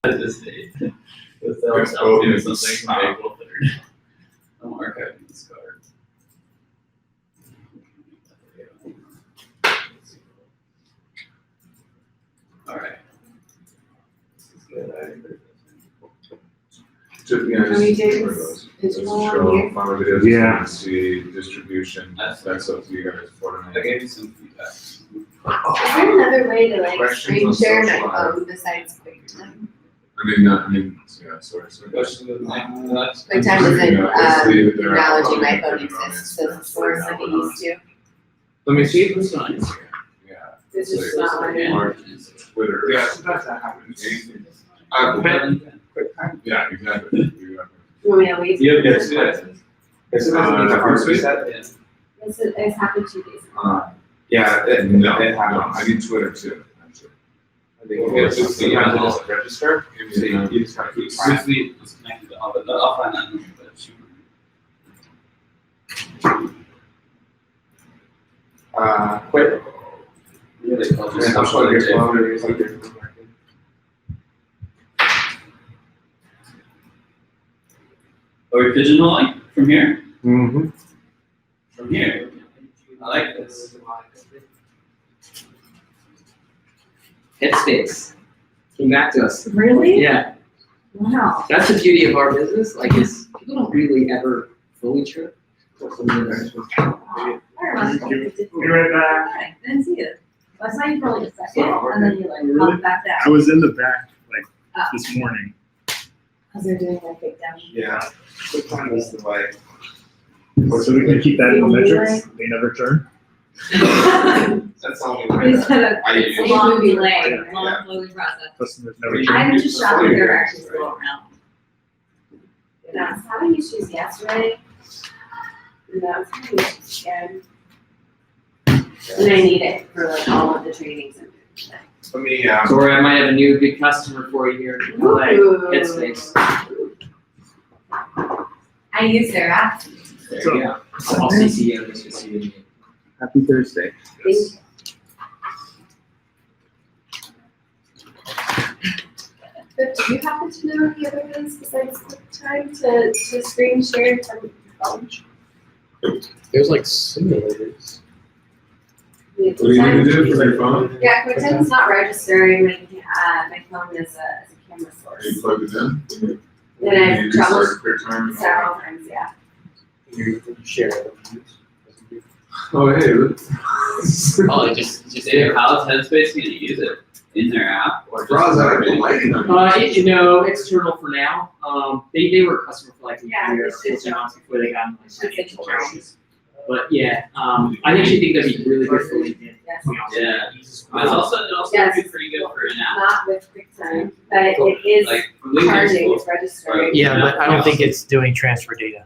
At this date. With I'll do something on April 3rd. I'm archiving this card. Alright. This is good. How many days? Yeah. See distribution, that's up to you guys for I tonight. gave you some feedback. Is there another way to like Questions screen on share my social life? phone besides QuickTime? Yeah, sorry. Question of the night. QuickTime doesn't acknowledge my phone exists as a source like it used to. Let me see if it's on Instagram. Yeah. It's Like, just not on it. or Twitter. Yeah, sometimes that happens. Yeah, exactly. You want me to leave? You have Yes, your yes. Sometimes it needs a hard Hootsuite? reset. It's happened 2 days ago. Yeah, No, it no, happens. I need Twitter too, actually. I think it's just sometimes it doesn't register, so you just gotta keep trying. Usually it's connected to all, but I'll find that. But shoot. Quit. Yeah, they call And it I'm social sure your media. phone or something. Are we pigeonholing from here? Mm-hmm. From here. I like this. Headspace came back to us. Really? Yeah, Wow. that's the beauty of our business. Like, is people don't really ever fully trip. I remember. Be right back. Hi, didn't see it. I saw you for like a second, and then you like popped back I down. was in the back like Ah. this morning. Cause they're doing like big down. Yeah. Sometimes it's the way. So we can keep that in the metrics. They never turn. That's the only way Instead that of, I it's a use. long delay, Yeah. long flowing process. Customers never Yeah. turn. I'm just shocked that they're actually Right. still around. And I was having issues yesterday. And I was having issues again. And I need it for like all of the trainings I'm doing today. Let me, Sorry, I might have a new good customer for you here. Like, Ooh. Headspace. I use their app. There you go. I'll CC you. Just to see you. Happy Thursday. Thank you. But do you happen to know the other ways besides QuickTime to screen share from your phone? There's like simulators. What do you need to do for your phone? Yeah, QuickTime's not registering my phone as a camera Are you source. plugged it in? And I You have do trouble start clear time and all several times, yeah. You share it. that? Oh, hey, look. Oh, just say how's Headspace gonna use it in their app or Bros, I just. don't like it. You know, external for now. They were a customer for like a Yeah, year, it's just- 14 months before they got into like It's financial just- issues. But yeah, I actually think that'd be really good for LinkedIn. Yes. to be honest. Yeah. It's also would Yes. be pretty good for an app. Not with QuickTime, but it is Like LinkedIn's charging, cool. it's registering. Yeah, but I don't think it's doing transfer data.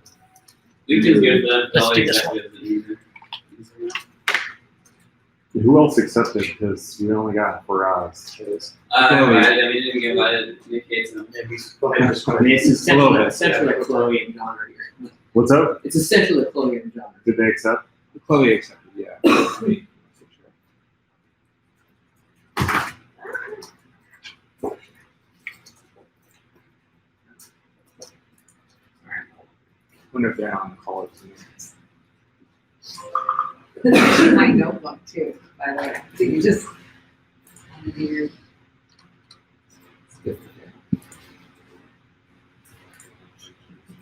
LinkedIn's good for that. Let's All do this executives that use it. Who else accepted? Because we only got 4 hours. We didn't get invited. Nick hates them. Maybe go ahead and just I mean, it's essentially, Hello. essentially like Chloe and John are here. What's up? It's essentially like Chloe and John. Did they accept? Chloe accepted, yeah. Wonder if they're on the call it to me. This is actually my notebook too, by the way, so you just.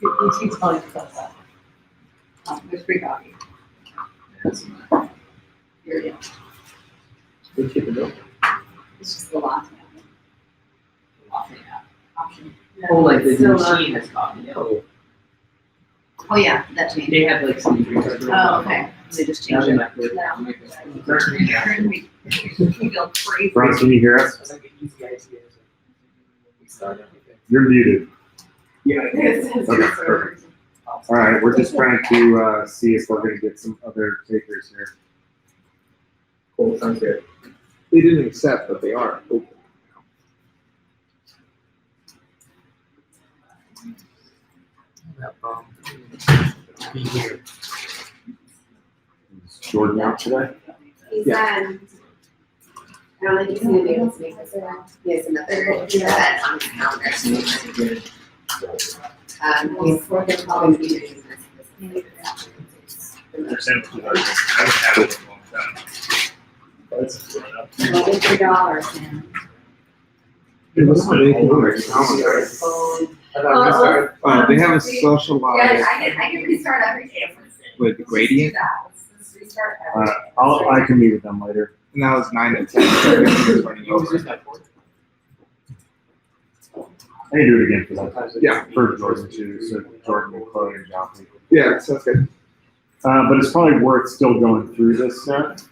You keep telling yourself that. There's free coffee. Here it is. We keep it open. It's just the last one. Option. Oh, like the Still, machine has coffee. Oh, Oh, yeah, that changed. They have like some drinks. Oh, okay, they just Now changed they it. might put it No. down. We feel crazy. Bronze, can you hear us? that's like an easy idea. We start everything. You're muted. This is Okay, just perfect. All right, we're just trying to see if we're gonna get some other takers here. Cool, sounds good. They didn't accept, but they are open. Be here. Is Jordan out today? He's Yeah. I don't think he's gonna be able to make this work. He has another event on his calendar. He's working on meetings. $1,100, man. It was on their calendar. They have a social Yeah, live I can restart every day. with Gradient, Let's restart every day. I can meet with them later. and that was 9 to 10. So I guess it was running over. I can do it again for that. Yeah. For Jordan too, so Jordan will Chloe and John. Yeah, sounds good. But it's probably worth still going through this stuff,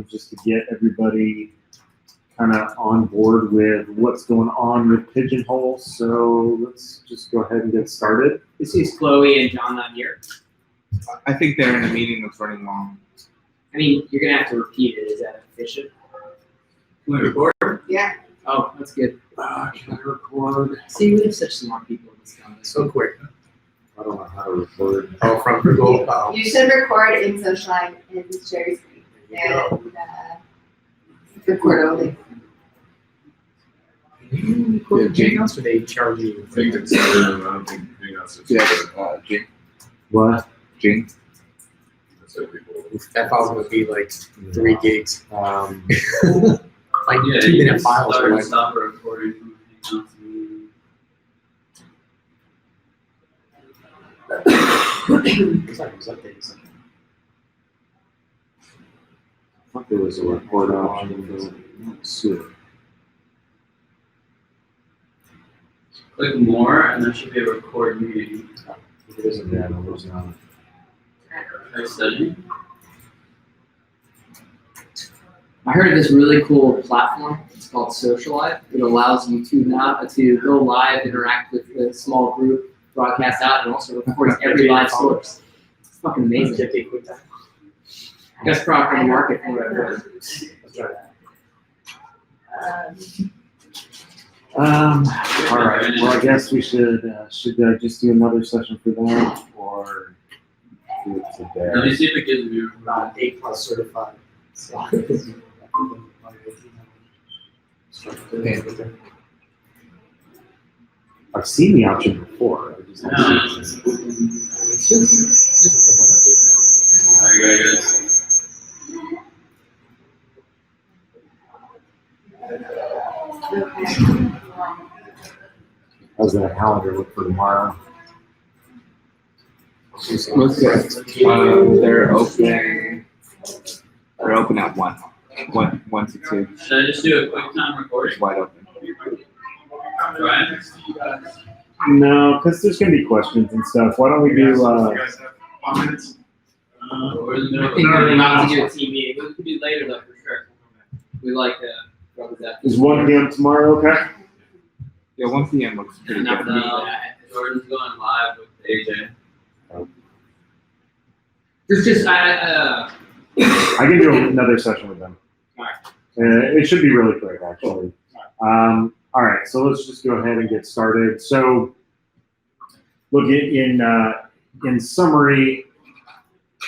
just to get everybody kind of on board with what's going on with Pigeonhole. So let's just go ahead and get started. This is Chloe and John not here. I think they're in a meeting that's running long. I mean, you're gonna have to repeat it. Is that efficient? Can we record? Yeah. Oh, that's good. Can I record? See, we have such smart people in this company. So quick. I don't know how to record. Oh, from Google. Wow. You should record in social life and share screen and record only. Yeah, Hangouts, or they charge you? I think it's, I don't think Hangouts is. Yeah, Jing. What? Jing. So people. That file's gonna be like 3 gigs. Like Yeah, 2-minute files. Start Or and like, stop a recording from Hangouts meeting. it's like those updates. I thought there was a record option. Let's see. Click more, and there should be a record meeting. It isn't there, no, there's not. Try studying. I heard of this really cool platform. It's called Social Live. It allows you to go live, interact with a small group, broadcast out, and also records every live source. It's fucking amazing. Best product on the market for whatever. All right, well, I guess we should just do another session for them, or do it Let today? me see if it gives you. Not A+ certified. So. Okay. I've seen the option before. I just haven't seen it. It's just Very good. How's that calendar look for tomorrow? Looks good. They're open. They're open at 1 to 2. Should I just do a quick time recording? It's wide open. Right? No, because there's gonna be questions and stuff. Why don't we do? We're in the middle I of think we're the about to do a team meeting. It could be later though, for sure. We like what was that? Is 1 p.m. tomorrow okay? Yeah, 1 p.m. looks pretty Enough good. to do No. that. Jordan's going live with AJ. There's just I can do another session with them. It should be really quick, actually. All right, so let's just go ahead and get started. So, look, in summary,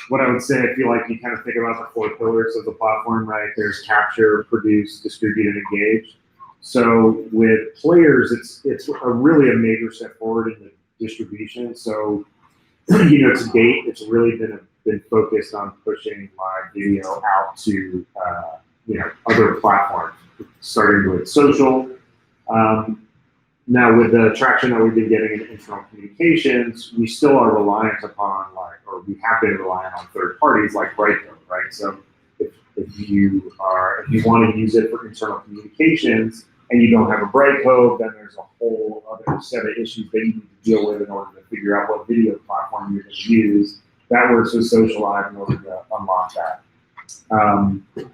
what I would say, I feel like you kind of think about the 4 pillars of the platform, right? There's capture, produce, distribute, and engage. So with players, it's really a major step forward in the distribution. So, to date, it's really been focused on pushing live video out to other platforms, starting with social. Now, with the traction that we've been getting in internal communications, we still are reliant upon, we have been reliant on third parties like Brightcode, right? So if you want to use it for internal communications and you don't have a Brightcode, then there's a whole other set of issues that you need to deal with in order to figure out what video platform you're going to use. That works with Social Live in order to unlock that.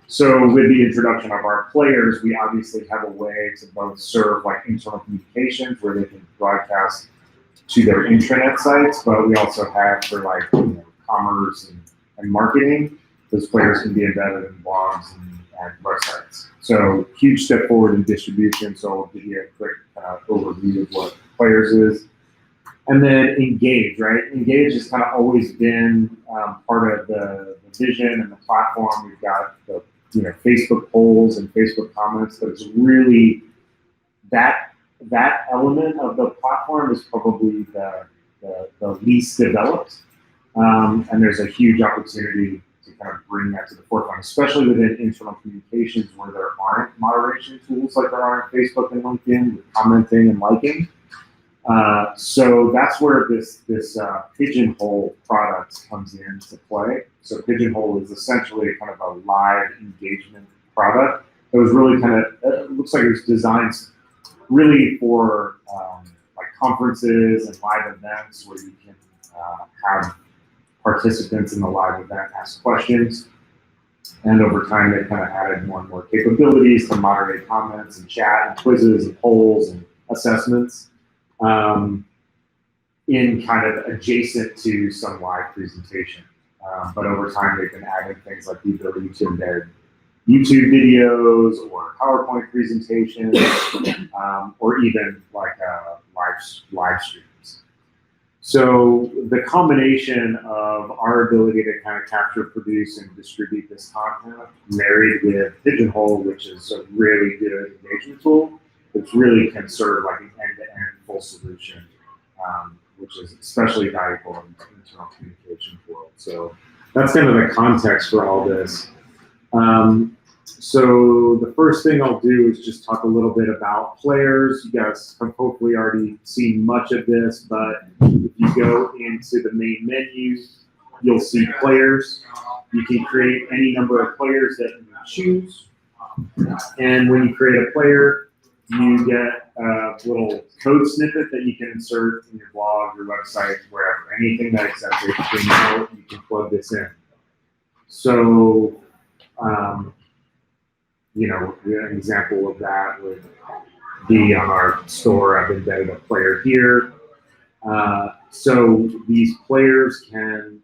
So with the introduction of our players, we obviously have a way to both serve internal communications where they can broadcast to their intranet sites, but we also have for commerce and marketing, those players can be embedded in blogs and websites. So huge step forward in distribution. So I'll give you a quick overview of what players is. And then engage, right? Engage has kind of always been part of the vision and the platform. We've got the Facebook polls and Facebook comments, but it's really that element of the platform is probably the least developed, and there's a huge opportunity to kind of bring that to the forefront, especially within internal communications where there aren't moderation tools like there are on Facebook and LinkedIn with commenting and liking. So that's where this Pigeonhole product comes into play. So Pigeonhole is essentially kind of a live engagement product. It was really it looks like it was designed really for like conferences and live events where you can have participants in the live event ask questions. And over time, they kind of added more and more capabilities to moderate comments and chat and quizzes and polls and assessments in kind of adjacent to some live presentation. But over time, they've been adding things like the ability to embed YouTube videos or PowerPoint presentations, or even like live streams. So the combination of our ability to kind of capture, produce, and distribute this content, married with Pigeonhole, which is a really good engagement tool, which really can serve like an end-to-end full solution, which is especially valuable in the internal communication world. So that's kind of the context for all this. So the first thing I'll do is just talk a little bit about players. You guys have hopefully already seen much of this, but if you go into the main menu, you'll see players. You can create any number of players that you choose. And when you create a player, you get a little code snippet that you can insert in your blog, your website, wherever. Anything that accepts HTML, you can plug this in. So, an example of that would be on our store. I've embedded a player here. So these players can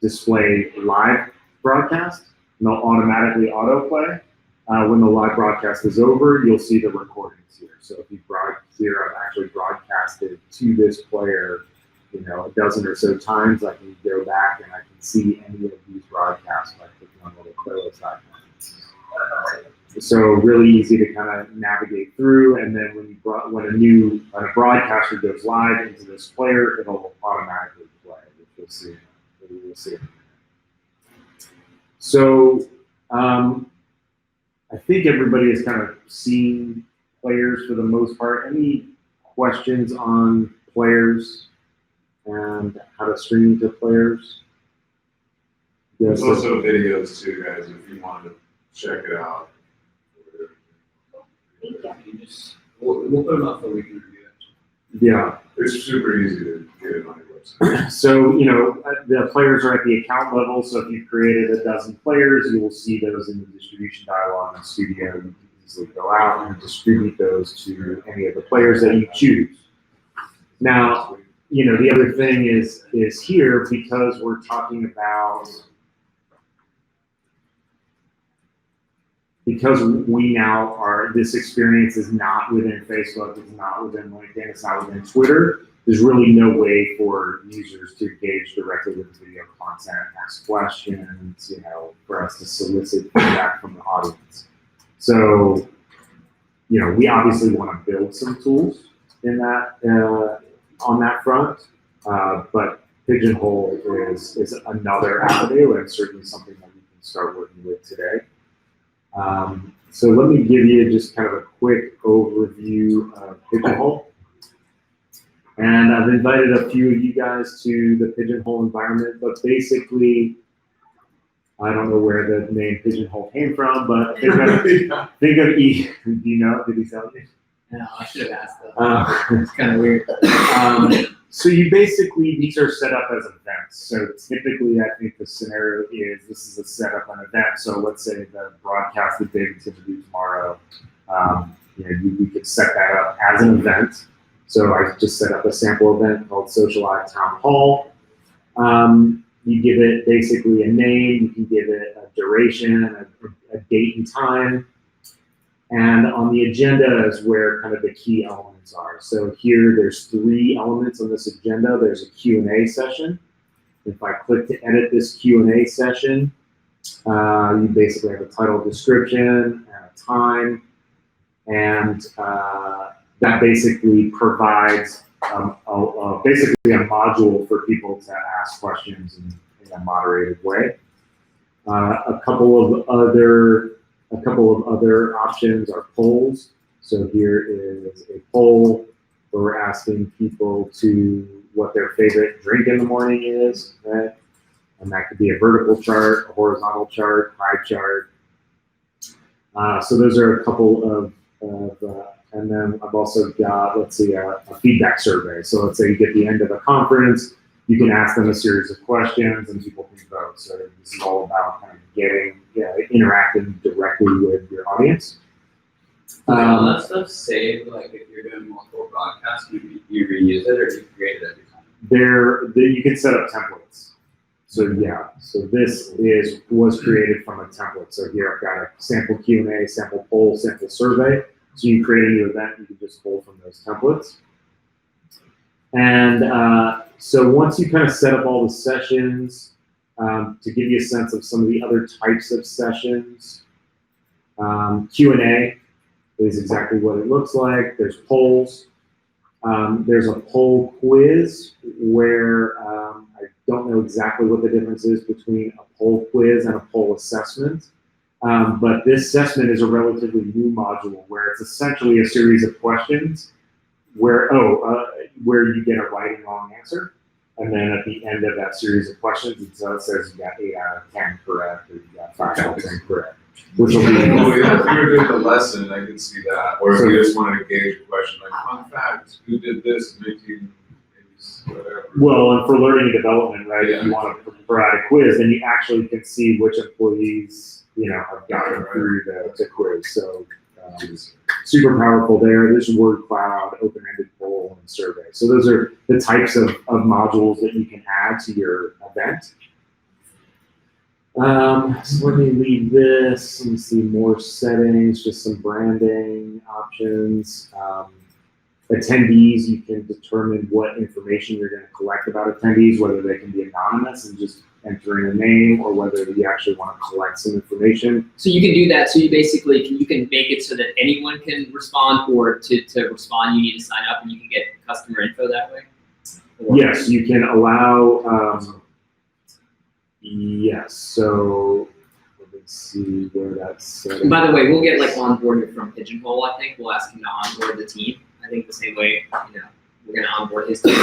display live broadcast, and they'll automatically autoplay. When the live broadcast is over, you'll see the recordings here. So if you I've actually broadcasted to this player, a dozen or so times. I can go back and I can see any of these broadcasts by clicking on the little playlist icon. So really easy to kind of navigate through, and then when a broadcaster goes live into this player, it'll automatically play, which we'll see. So I think everybody has kind of seen players for the most part. Any questions on players and how to stream to players? There's also videos too, guys, if you wanted to check it out. We'll put them up so we can review it. Yeah. It's super easy to get it on your website. So, the players are at the account level. So if you've created a dozen players, you will see those in the distribution dialog in Studio. You can easily go out and distribute those to any of the players that you choose. Now, the other thing is here, because we're talking about, because we now are, this experience is not within Facebook, it's not within LinkedIn, it's not within Twitter, there's really no way for users to engage directly with video content, ask questions, for us to solicit feedback from the audience. So, we obviously want to build some tools in that, on that front, but Pigeonhole is another avenue and certainly something that we can start working with today. So let me give you just kind of a quick overview of Pigeonhole. And I've invited a few of you guys to the Pigeonhole environment, but basically, I don't know where the name Pigeonhole came from, but think of E. Do you know? Did he tell you? No, I should have asked that. It's kind of weird. So you basically, these are set up as events. So typically, I think the scenario is this is a setup an event. So let's say the broadcast that David's going to do tomorrow, we could set that up as an event. So I just set up a sample event called Social Live Town Hall. You give it basically a name, you can give it a duration, a date and time. And on the agenda is where kind of the key elements are. So here there's 3 elements on this agenda. There's a Q&A session. If I click to edit this Q&A session, You basically have a title, description, and a time, and that basically provides basically a module for people to ask questions in a moderated way. A couple of other options are polls. So here is a poll where we're asking people to what their favorite drink in the morning is, right? And that could be a vertical chart, a horizontal chart, pie chart. So those are a couple of and then I've also got, let's see, a feedback survey. So let's say you get the end of a conference, you can ask them a series of questions and people can vote. So this is all about kind of interacting directly with your audience. All that stuff saved, like if you're doing multiple broadcasts, you reuse it or you create it every time? You can set up templates. So yeah, so this was created from a template. So here I've got a sample Q&A, sample poll, sample survey. So you create a new event, you can just pull from those templates. And so once you kind of set up all the sessions, to give you a sense of some of the other types of sessions, Q&A is exactly what it looks like. There's polls. There's a poll quiz where I don't know exactly what the difference is between a poll quiz and a poll assessment. But this assessment is a relatively new module where it's essentially a series of questions where you get a right and wrong answer. And then at the end of that series of questions, it says you got 8 out of 10 correct or you got 5 out of 10 correct. Which will be Oh, yeah, if you were doing the lesson, I could see that. Or if you just want to gauge a question like, fun fact, who did this in 1980s, whatever. well, and for learning and development, right? Yeah. If you want to provide a quiz, then you actually can see which employees have gotten through the quiz. So super powerful there. There's word cloud, open-ended poll, and survey. So those are the types of modules that you can add to your event. So let me leave this. Let me see more settings, just some branding options. Attendees, you can determine what information you're going to collect about attendees, whether they can be anonymous and just enter in a name, or whether you actually want to collect some information. So you can do that. So you basically you can make it so that anyone can respond, or to respond you need to sign up and you can get customer info that way? Or- Yes, you can allow. Yes, so let me see where that's set. And by the way, we'll get like onboarded from Pigeonhole. I think we'll ask him to onboard the team. I think the same way, we're gonna onboard his team.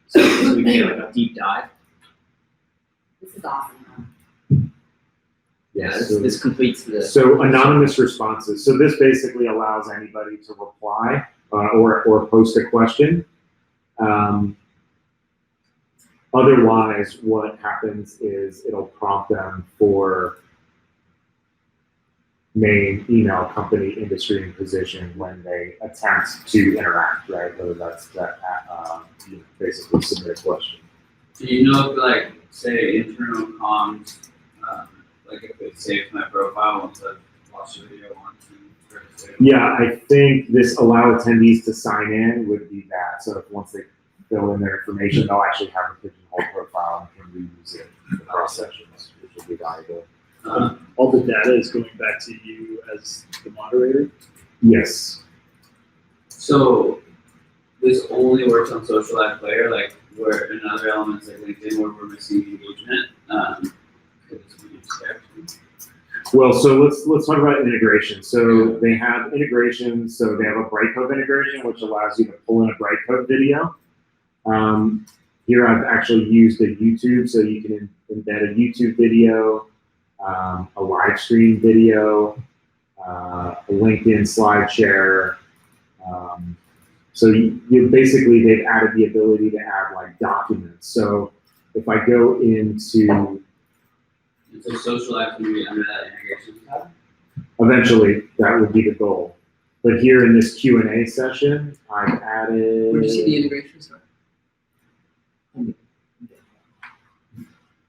So we can get like a deep dive. This is awesome. Yeah, so, this completes the. so anonymous responses. So this basically allows anybody to reply or post a question. Otherwise, what happens is it'll prompt them for name, email, company, industry, and position when they attempt to interact, right? Whether that's basically submit a question. Do you know if, like, say, internal comms, like if it saves my profile once I've watched the video once and start to save it? Yeah, I think this allow attendees to sign in would be that. So if once they fill in their information, they'll actually have a Pigeonhole profile and can reuse it across sessions, which would be valuable. All the data is going back to you as the moderator? Yes. So this only works on social life player, like where in other elements like LinkedIn where we're missing engagement. Well, so let's talk about integration. So they have integrations. So they have a Brightcove integration, which allows you to pull in a Brightcove video. Here I've actually used a YouTube, so you can embed a YouTube video, a live stream video, a LinkedIn slide share. So you basically, they've added the ability to add like documents. So if I go into So social life can be under that integration tab? eventually, that would be the goal. But here in this Q&A session, I've added. Where'd you see the integrations?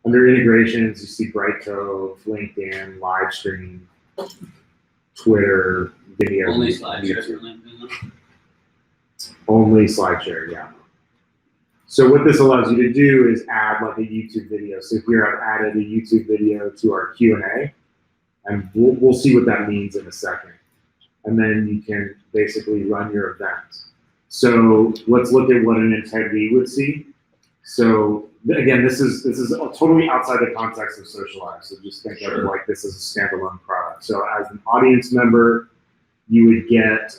Under integrations, you see Brightcove, LinkedIn, live stream, Twitter, video. Only slide share YouTube. for LinkedIn though? Only SlideShare, yeah. So what this allows you to do is add like a YouTube video. So here I've added a YouTube video to our Q&A, and we'll see what that means in a second. And then you can basically run your event. So let's look at what an attendee would see. So again, this is totally outside the context of Socialize. So just think of like this as a standalone product. So as an audience member, you would get,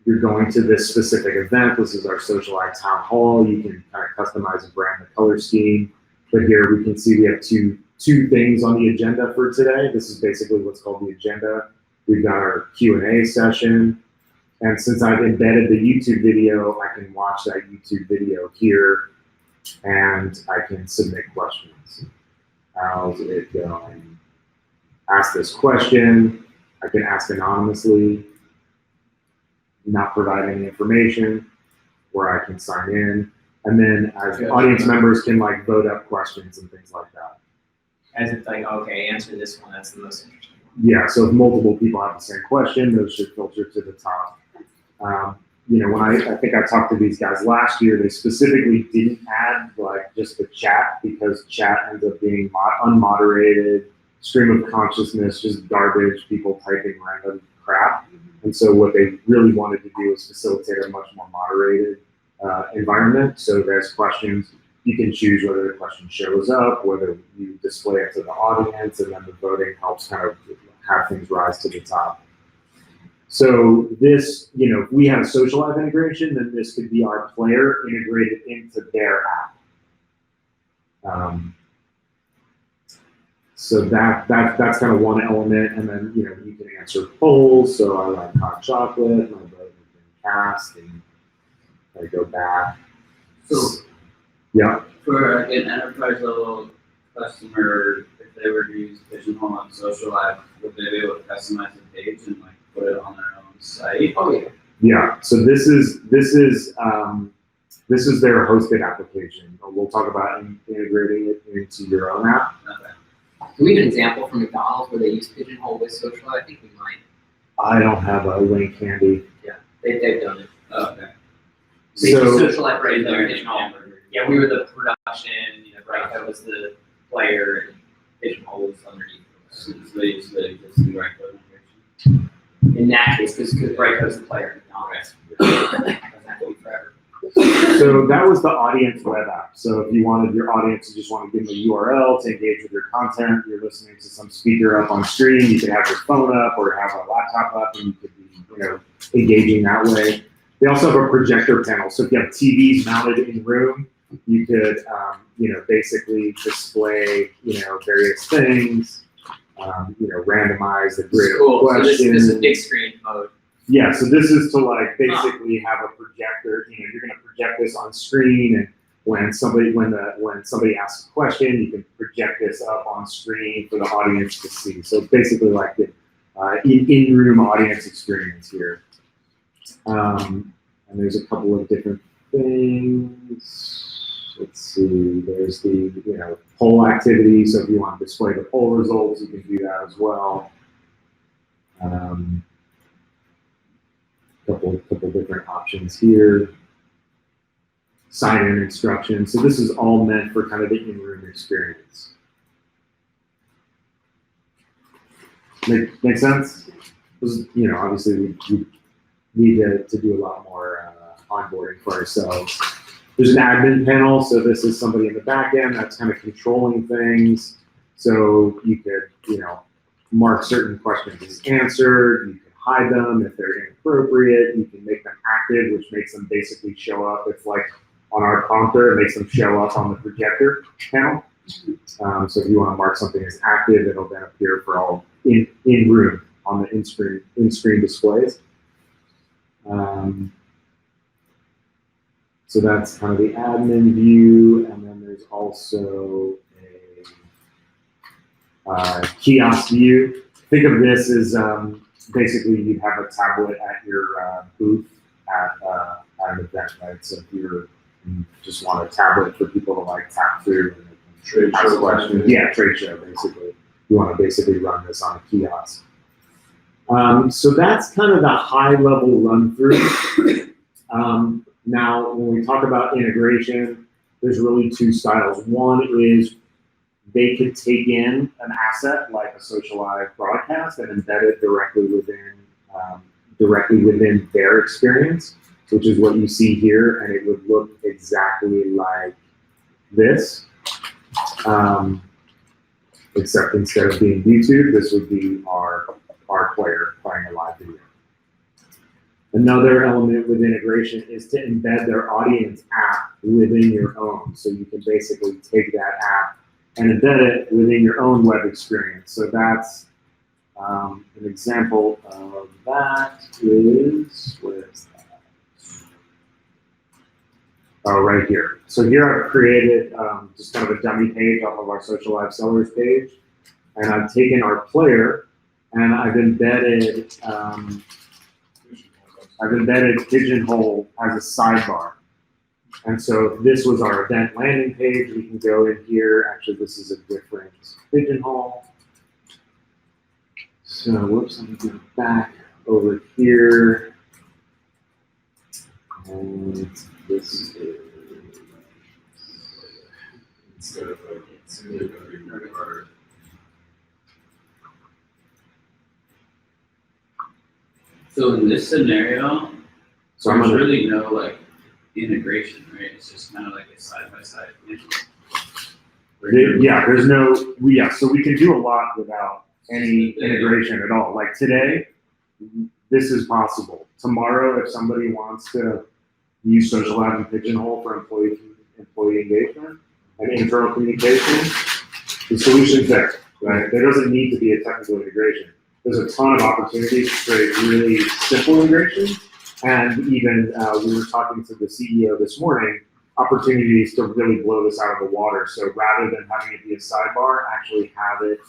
you're going to this specific event. This is our Socialize Town Hall. You can kind of customize and brand the color scheme. But here we can see we have two things on the agenda for today. This is basically what's called the agenda. We've got our Q&A session. And since I've embedded the YouTube video, I can watch that YouTube video here and I can submit questions. How's it going? Ask this question. I can ask anonymously, not provide any information, or I can sign in. And then as audience members can like vote up questions and things like that. As it's like, okay, answer this one, that's the most interesting one. Yeah, so if multiple people have the same question, those should filter to the top. When I think I talked to these guys last year, they specifically didn't add like just the chat because chat ends up being unmoderated, stream of consciousness, just garbage, people typing random crap. And so what they really wanted to do is facilitate a much more moderated environment. So there's questions, you can choose whether the question shows up, whether you display it to the audience, and then the voting helps kind of have things rise to the top. So this, if we have a Socialize integration, then this could be our player integrated into their app. So that's kind of one element, and then you can answer polls. So I like hot chocolate, my vote has been cast, and I go back. So yeah. for an enterprise level customer, if they were to use Pigeonhole on Socialize, would they be able to customize the page and like put it on their own site? Oh yeah. Yeah. So this is their hosted application. We'll talk about integrating it into your own app. Okay. Do we have an example from McDonald's where they use Pigeonhole with Social? I think we might. I don't have a link handy. Yeah, they've done it. Okay. They So- use Socialite right There there, in Pigeonhole. Yeah, we were the production, Brightco was the player, and Pigeonhole was underneath. So they use the existing right code integration. In that case, because Brightco's the player, McDonald's. Doesn't have to be forever. So that was the audience web app. So if you wanted your audience, you just want to give them a URL to engage with your content, you're listening to some speaker up on screen, you could have your phone up or have a laptop up and you could be, engaging that way. They also have a projector panel. So if you have TVs mounted in room, you could, basically display, various things, randomize the grid of Cool, so questions. this is big screen mode. Yeah, so this is to like basically have a projector. You're going to project this on screen, and when somebody asks a question, you can project this up on screen for the audience to see. So basically, like the in-room audience experience here. And there's a couple of different things. Let's see. There's the poll activity. So if you want to display the poll results, you can do that as well. Couple different options here. Sign-in instructions. So this is all meant for kind of the in-room experience. Make sense? Because, obviously we need to do a lot more onboarding for ourselves. There's an admin panel. So this is somebody in the back end that's kind of controlling things. So you could, mark certain questions as answered. You can hide them if they're inappropriate. You can make them active, which makes them basically show up. It's like on our prompter, it makes them show up on the projector panel. So if you want to mark something as active, it'll then appear for all in room on the in-screen displays. So that's kind of the admin view, and then there's also a kiosk view. Think of this as basically you'd have a tablet at your booth at an event, right? So if you just want a tablet for people to like tap through and Trade ask show. questions. Yeah, trade show basically. You want to basically run this on a kiosk. So that's kind of the high level run through. Now, when we talk about integration, there's really two styles. One is they could take in an asset like a social live broadcast and embed it directly within their experience, which is what you see here, and it would look exactly like this. Except instead of being YouTube, this would be our player playing a live video. Another element with integration is to embed their audience app within your own. So you can basically take that app and embed it within your own web experience. So that's an example of that is, where is that? Oh, right here. So here I've created just kind of a dummy page off of our Social Live Sellers page. And I've taken our player and I've embedded Pigeonhole as a sidebar. And so if this was our event landing page, we can go in here. Actually, this is a different Pigeonhole. So, whoops, let me go back over here. And this is Instead of like, it's really gonna be very hard. So in this scenario, so I'm there's gonna, really no like integration, right? It's just kind of like a side by side. yeah, there's no, yeah, so we can do a lot without any integration at all. Like today, this is possible. Tomorrow, if somebody wants to use Social Live and Pigeonhole for employee engagement and internal communication, the solution's there, right? There doesn't need to be a technical integration. There's a ton of opportunities to create really simple integration. And even we were talking to the CEO this morning, opportunities to really blow this out of the water. So rather than having it be a sidebar, actually have it,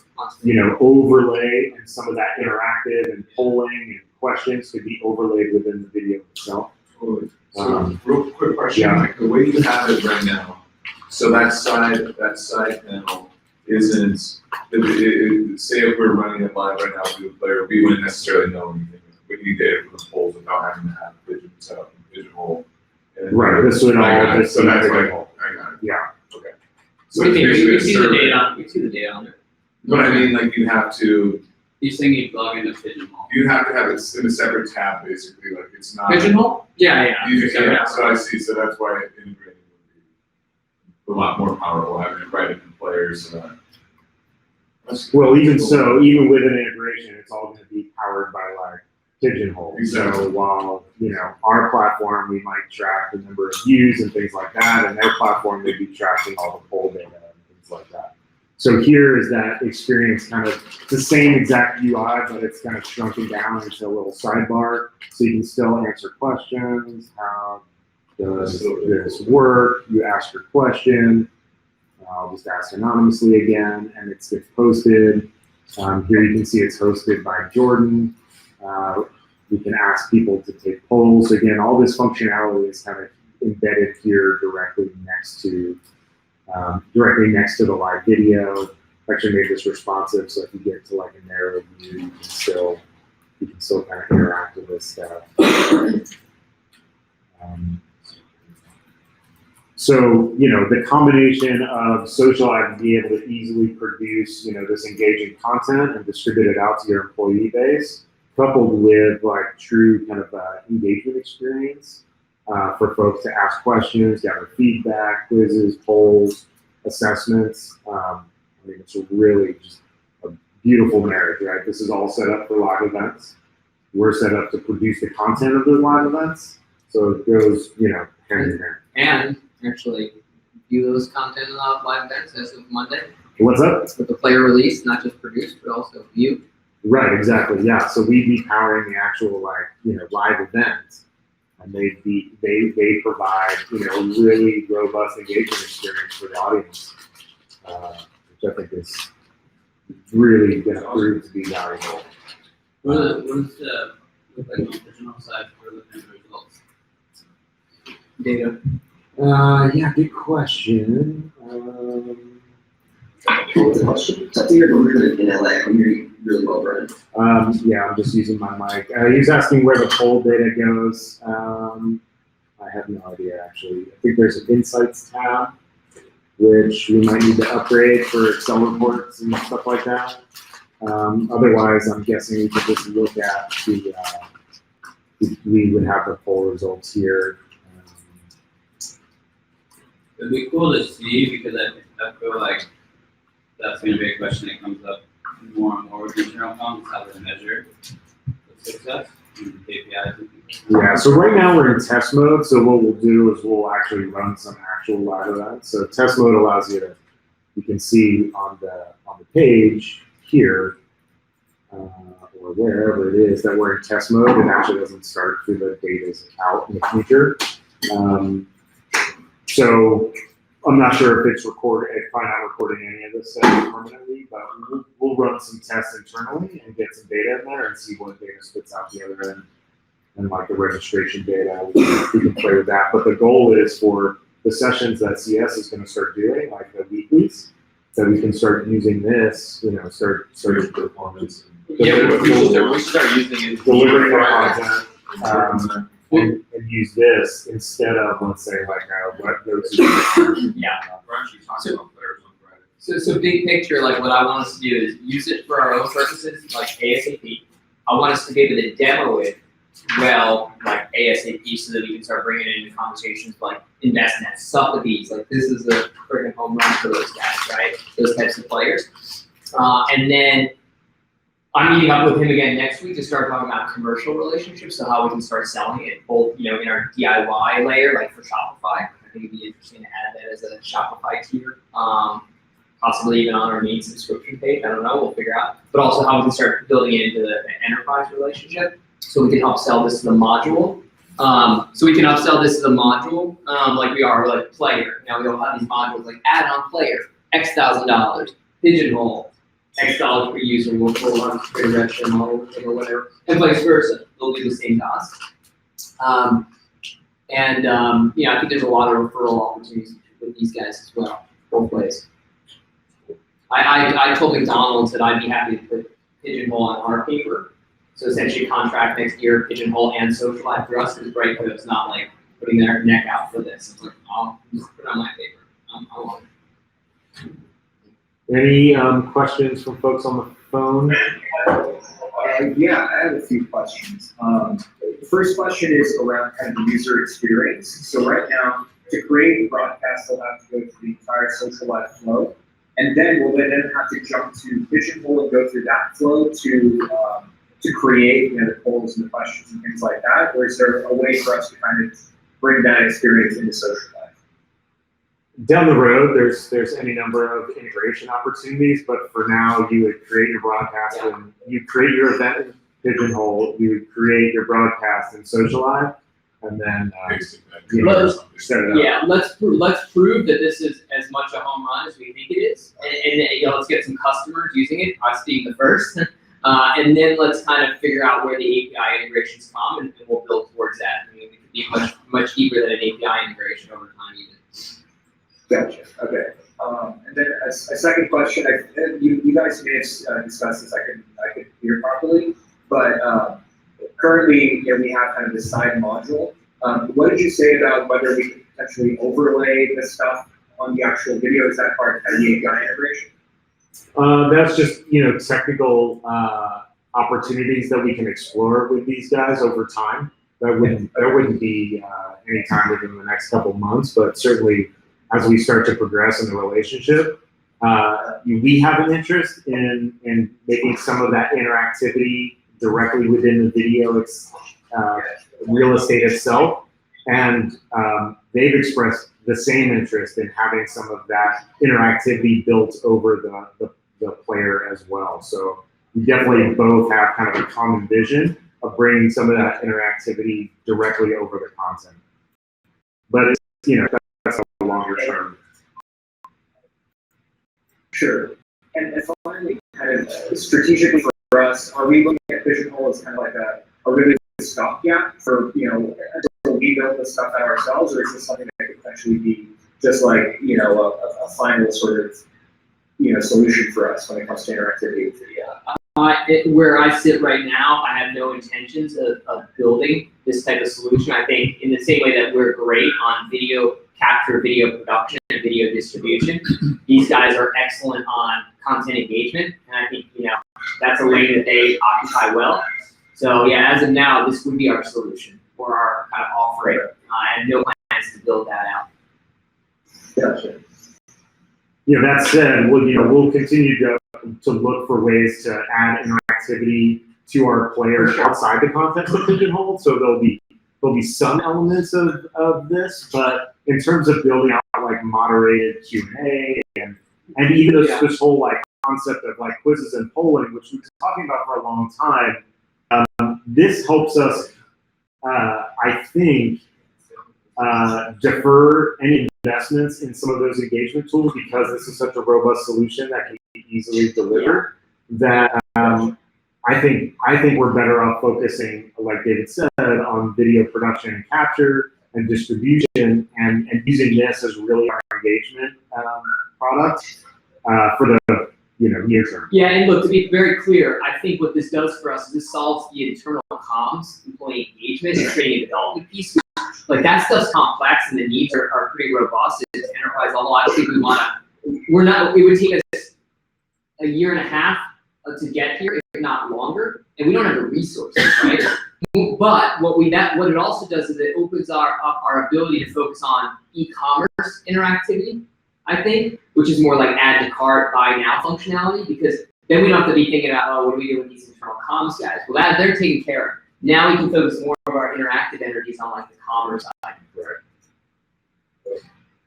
overlay, and some of that interactive and polling and questions could be overlaid within the video itself. So, real quick question, yeah. like the way you have it right now, so that side panel isn't, say if we're running it live right now with the player, we wouldn't necessarily know anything. We need data from the polls without having to have Pigeon set up and Pigeonhole. Right, this would all just so that's like, like, I got it. yeah. Okay. So what do you think? basically We a see the server. data. We see the data on there. But I mean, like you have to log into Pigeonhole. have it in a separate tab, basically, like it's not. Pigeonhole? Yeah. You Yeah. can, so I see, so that's why integrating would be a lot more powerful, having it right in the players. Well, even so, even with an integration, it's all going to be powered by like Pigeonhole. Exactly. So while our platform, we might track the number of views and things like that, and their platform may be tracking all the poll data and things like that. So here is that experience, kind of the same exact UI, but it's kind of shrunken down into a little sidebar, so you can still answer questions. How does this work? You ask your question. I'll just ask anonymously again, and it gets posted. Here you can see it's hosted by Jordan. We can ask people to take polls. Again, all this functionality is kind of embedded here directly next to the live video. Actually made this responsive, so if you get to like a narrow view, you can still kind of interact with this stuff. So, the combination of Social Live to be able to easily produce, this engaging content and distribute it out to your employee base, coupled with like true kind of engagement experience for folks to ask questions, gather feedback, quizzes, polls, assessments. It's really just a beautiful marriage, right? This is all set up for live events. We're set up to produce the content of those live events. So it goes, hand in hand. And actually view those content live events as of Monday. What's up? With the player release, not just produced, but also view. Right, exactly. Yeah. So we'd be powering the actual live events, and they provide really robust engagement experience for the audience, which I think is really going to prove to be valuable. What is the Pigeonhole side for looking at the results? Data. Yeah, good question. We're in LA. I'm hearing really well, Brian. Yeah, I'm just using my mic. He was asking where the poll data goes. I have no idea actually. I think there's an Insights tab, which we might need to upgrade for Excel reports and stuff like that. Otherwise, I'm guessing we could just look at the, we would have the poll results here. It'd be cool to see because I feel like that's gonna be a question that comes up more and more with internal comms, how to measure the success and KPIs and things. Yeah, so right now we're in test mode, so what we'll do is we'll actually run some actual live events. So test mode allows you to, you can see on the page here, or wherever it is that we're in test mode, it actually doesn't start through the data's out in the future. So I'm not sure if it's recorded, it's probably not recording any of this stuff permanently, but we'll run some tests internally and get some data in there and see what data spits out the other end. And like the registration data, we can play with that. But the goal is for the sessions that CS is going to start doing, like the weeklies, that we can start using this, you know, start performance. Yeah, we start using it. Delivering the content, and use this instead of, let's say, like what goes to. Yeah. We're actually talking about players on Friday. So big picture, like what I want us to do is use it for our own purposes, like ASAP. I want us to be able to demo it well, like ASAP, so that we can start bringing it into conversations like InvestNet, Sotheby's, like this is a freaking home run for those guys, right? Those types of players. And then I'm meeting up with him again next week to start talking about commercial relationships, so how we can start selling it both, you know, in our DIY layer, like for Shopify. I think it'd be interesting to add that as a Shopify tier, possibly even on our main subscription page. I don't know, we'll figure out. But also how we can start building it into the enterprise relationship, so we can help sell this to the module. Like we are like player. Now we don't have these modules like add-on player, X $1,000, pigeonhole, X dollars per user, we'll run a direction model or whatever, and vice versa. They'll do the same to us. You know, I think there's a lot of referral opportunities with these guys as well, both ways. I told McDonald's that I'd be happy to put Pigeonhole on our paper. So essentially contract next year, Pigeonhole and Social Life for us is great, but it's not like putting their neck out for this. It's like, I'll just put it on my paper. I want it. Any questions from folks on the phone? Yeah, I have a few questions. The first question is around kind of the user experience. So right now, to create a broadcast, they'll have to go through the entire Social Life flow, and then we'll then have to jump to Pigeonhole and go through that flow to create, you know, the polls and the questions and things like that. Or is there a way for us to kind of bring that experience into Social Life? Down the road, there's any number of integration opportunities, but for now, you would create your broadcast and you create your event in Pigeonhole, you would create your broadcast in Social Life, and then you know, set it up. Yeah, let's prove that this is as much a home run as we think it is, and you know, let's get some customers using it. Us being the first, and then let's kind of figure out where the API integrations come, and we'll build towards that. I mean, we could be much deeper than an API integration over time, even. Gotcha. Okay. And then a second question. You guys may have discussed this. I could hear properly, but currently, you know, we have kind of this side module. What did you say about whether we could potentially overlay the stuff on the actual video? Is that part of the API integration? That's just, you know, technical opportunities that we can explore with these guys over time. That wouldn't be any time within the next couple months, but certainly as we start to progress in the relationship, we have an interest in making some of that interactivity directly within the video real estate itself, and they've expressed the same interest in having some of that interactivity built over the player as well. So we definitely both have kind of a common vision of bringing some of that interactivity directly over the content. But it's, you know, that's a longer term. Sure. And finally, kind of strategically for us, are we looking at Pigeonhole as kind of like a really good stopgap for, you know, until we build the stuff out ourselves, or is this something that could potentially be just like, you know, a final sort of, you know, solution for us when it comes to interactivity with video? Where I sit right now, I have no intentions of building this type of solution. I think in the same way that we're great on video capture, video production, and video distribution, these guys are excellent on content engagement, and I think that's a lane that they occupy well. So yeah, as of now, this would be our solution for our kind of offering. I have no plans to build that out. Gotcha. That said, we'll continue to look for ways to add interactivity to our players outside the context of Pigeonhole. So there'll be some elements of this, but in terms of building out like moderated Q&A and even this whole like concept of like quizzes and polling, which we've been talking about for a long time, this helps us, I think, defer any investments in some of those engagement tools because this is such a robust solution that can be easily delivered. That I think we're better off focusing, like David said, on video production and capture and distribution, and using this as really our engagement product for the near term. Yeah, and look, to be very clear, I think what this does for us is this solves the internal comms, employee engagement, and training and development piece. Like that stuff's complex and the needs are pretty robust. It's enterprise level. I don't think it would take us a year and a half to get here, if not longer, and we don't have the resources, right? But what it also does is it opens up our ability to focus on e-commerce interactivity, I think, which is more like add to cart, buy now functionality, because then we don't have to be thinking about, what do we do with these internal comms guys? Well, they're taken care of. Now we can focus more of our interactive energies on like the commerce side.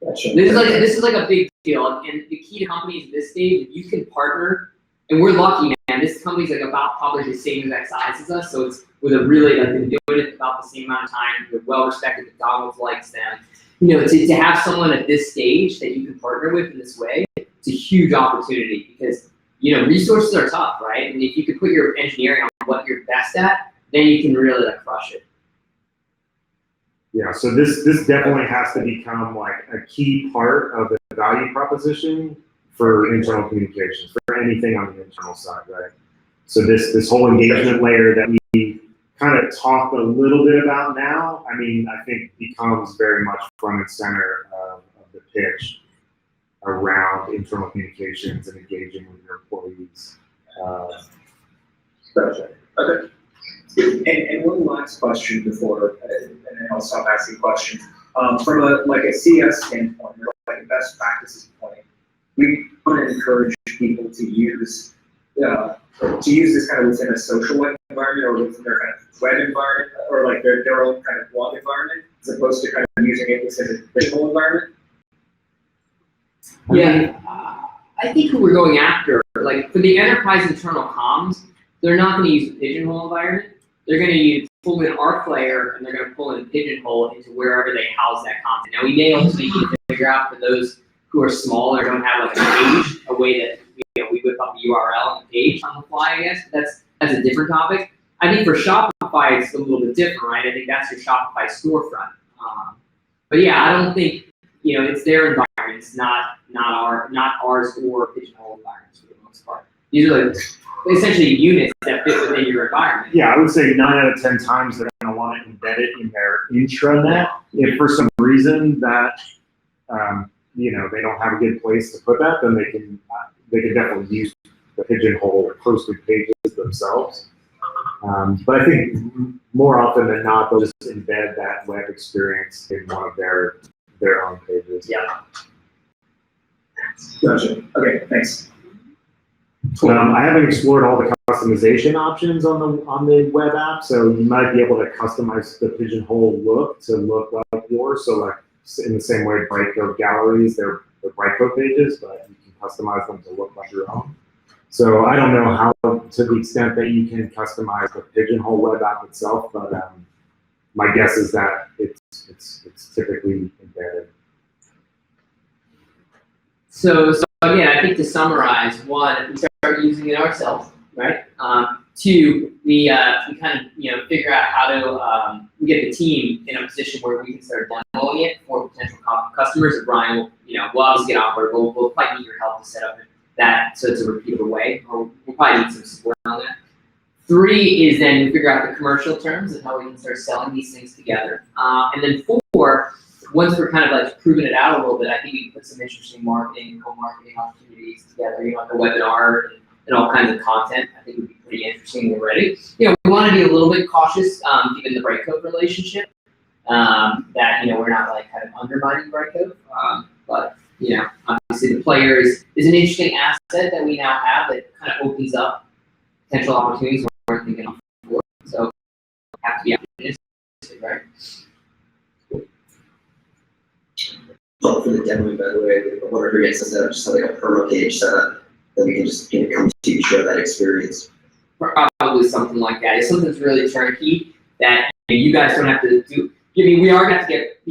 Gotcha. This is like a big deal, and the key to companies at this stage, if you can partner, and we're lucky, man. This company's like about probably the same exact size as us, so it's with a really been doing it about the same amount of time. They're well respected. McDonald's likes them. To have someone at this stage that you can partner with in this way, it's a huge opportunity because resources are tough, right? And if you could put your engineering on what you're best at, then you can really crush it. Yeah, so this definitely has to become like a key part of the value proposition for internal communications, for anything on the internal side, right? So this whole engagement layer that we kind of talked a little bit about now, I think becomes very much front and center of the pitch around internal communications and engaging with your employees. Gotcha. Okay. And one last question before, and then I'll stop asking questions. From a CS standpoint, or like a best practices point, we want to encourage people to use this kind of within a social web environment or within their kind of web environment, or like their own kind of blog environment, as opposed to kind of using it within a digital environment. Yeah, I think who we're going after, like for the enterprise internal comms, they're not going to use the Pigeonhole environment. They're going to pull in our player, and they're going to pull in Pigeonhole into wherever they house that content. Now, we may ultimately need to figure out for those who are small or don't have like a page, a way that we whip up the URL and the page on the fly, I guess. That's a different topic. I think for Shopify, it's a little bit different, right? I think that's your Shopify storefront. But yeah, I don't think, it's their environment. It's not ours or Pigeonhole environments for the most part. These are like essentially units that fit within your environment. Yeah, I would say 9 out of 10 times they're going to want to embed it in their intranet. If for some reason that they don't have a good place to put that, then they can definitely use the Pigeonhole posted pages themselves. But I think more often than not, they'll just embed that web experience in one of their own pages. Yeah. Gotcha. Okay, thanks. I haven't explored all the customization options on the web app, so you might be able to customize the Pigeonhole look to look like yours. So like in the same way Brightcode galleries, they're Brightcode pages, but you can customize them to look like your own. So I don't know how, to the extent that you can customize the Pigeonhole web app itself, but my guess is that it's typically embedded. So again, I think to summarize, one, we start using it ourselves, right? Two, we kind of figure out how to we get the team in a position where we can start demoing it for potential customers. And Brian will, we'll obviously get on board. We'll probably need your help to set up that, so it's a repeatable way. We'll probably need some support on that. 3 is then we figure out the commercial terms and how we can start selling these things together. And then 4, once we're kind of like proving it out a little bit, I think we can put some interesting marketing, co-marketing opportunities together, like a webinar and all kinds of content. I think would be pretty interesting when we're ready. We want to be a little bit cautious, given the Brightcove relationship, that, we're not like kind of undermining Brightcove. But, obviously the player is an interesting asset that we now have that kind of opens up potential opportunities we weren't thinking of before. So have to be optimistic, right? Well, for the demoing, by the way, I wonder if we get set up just like a promo page set up that we can just come to you, share that experience. Probably something like that. If something's really turnkey that you guys don't have to do. We are going to get,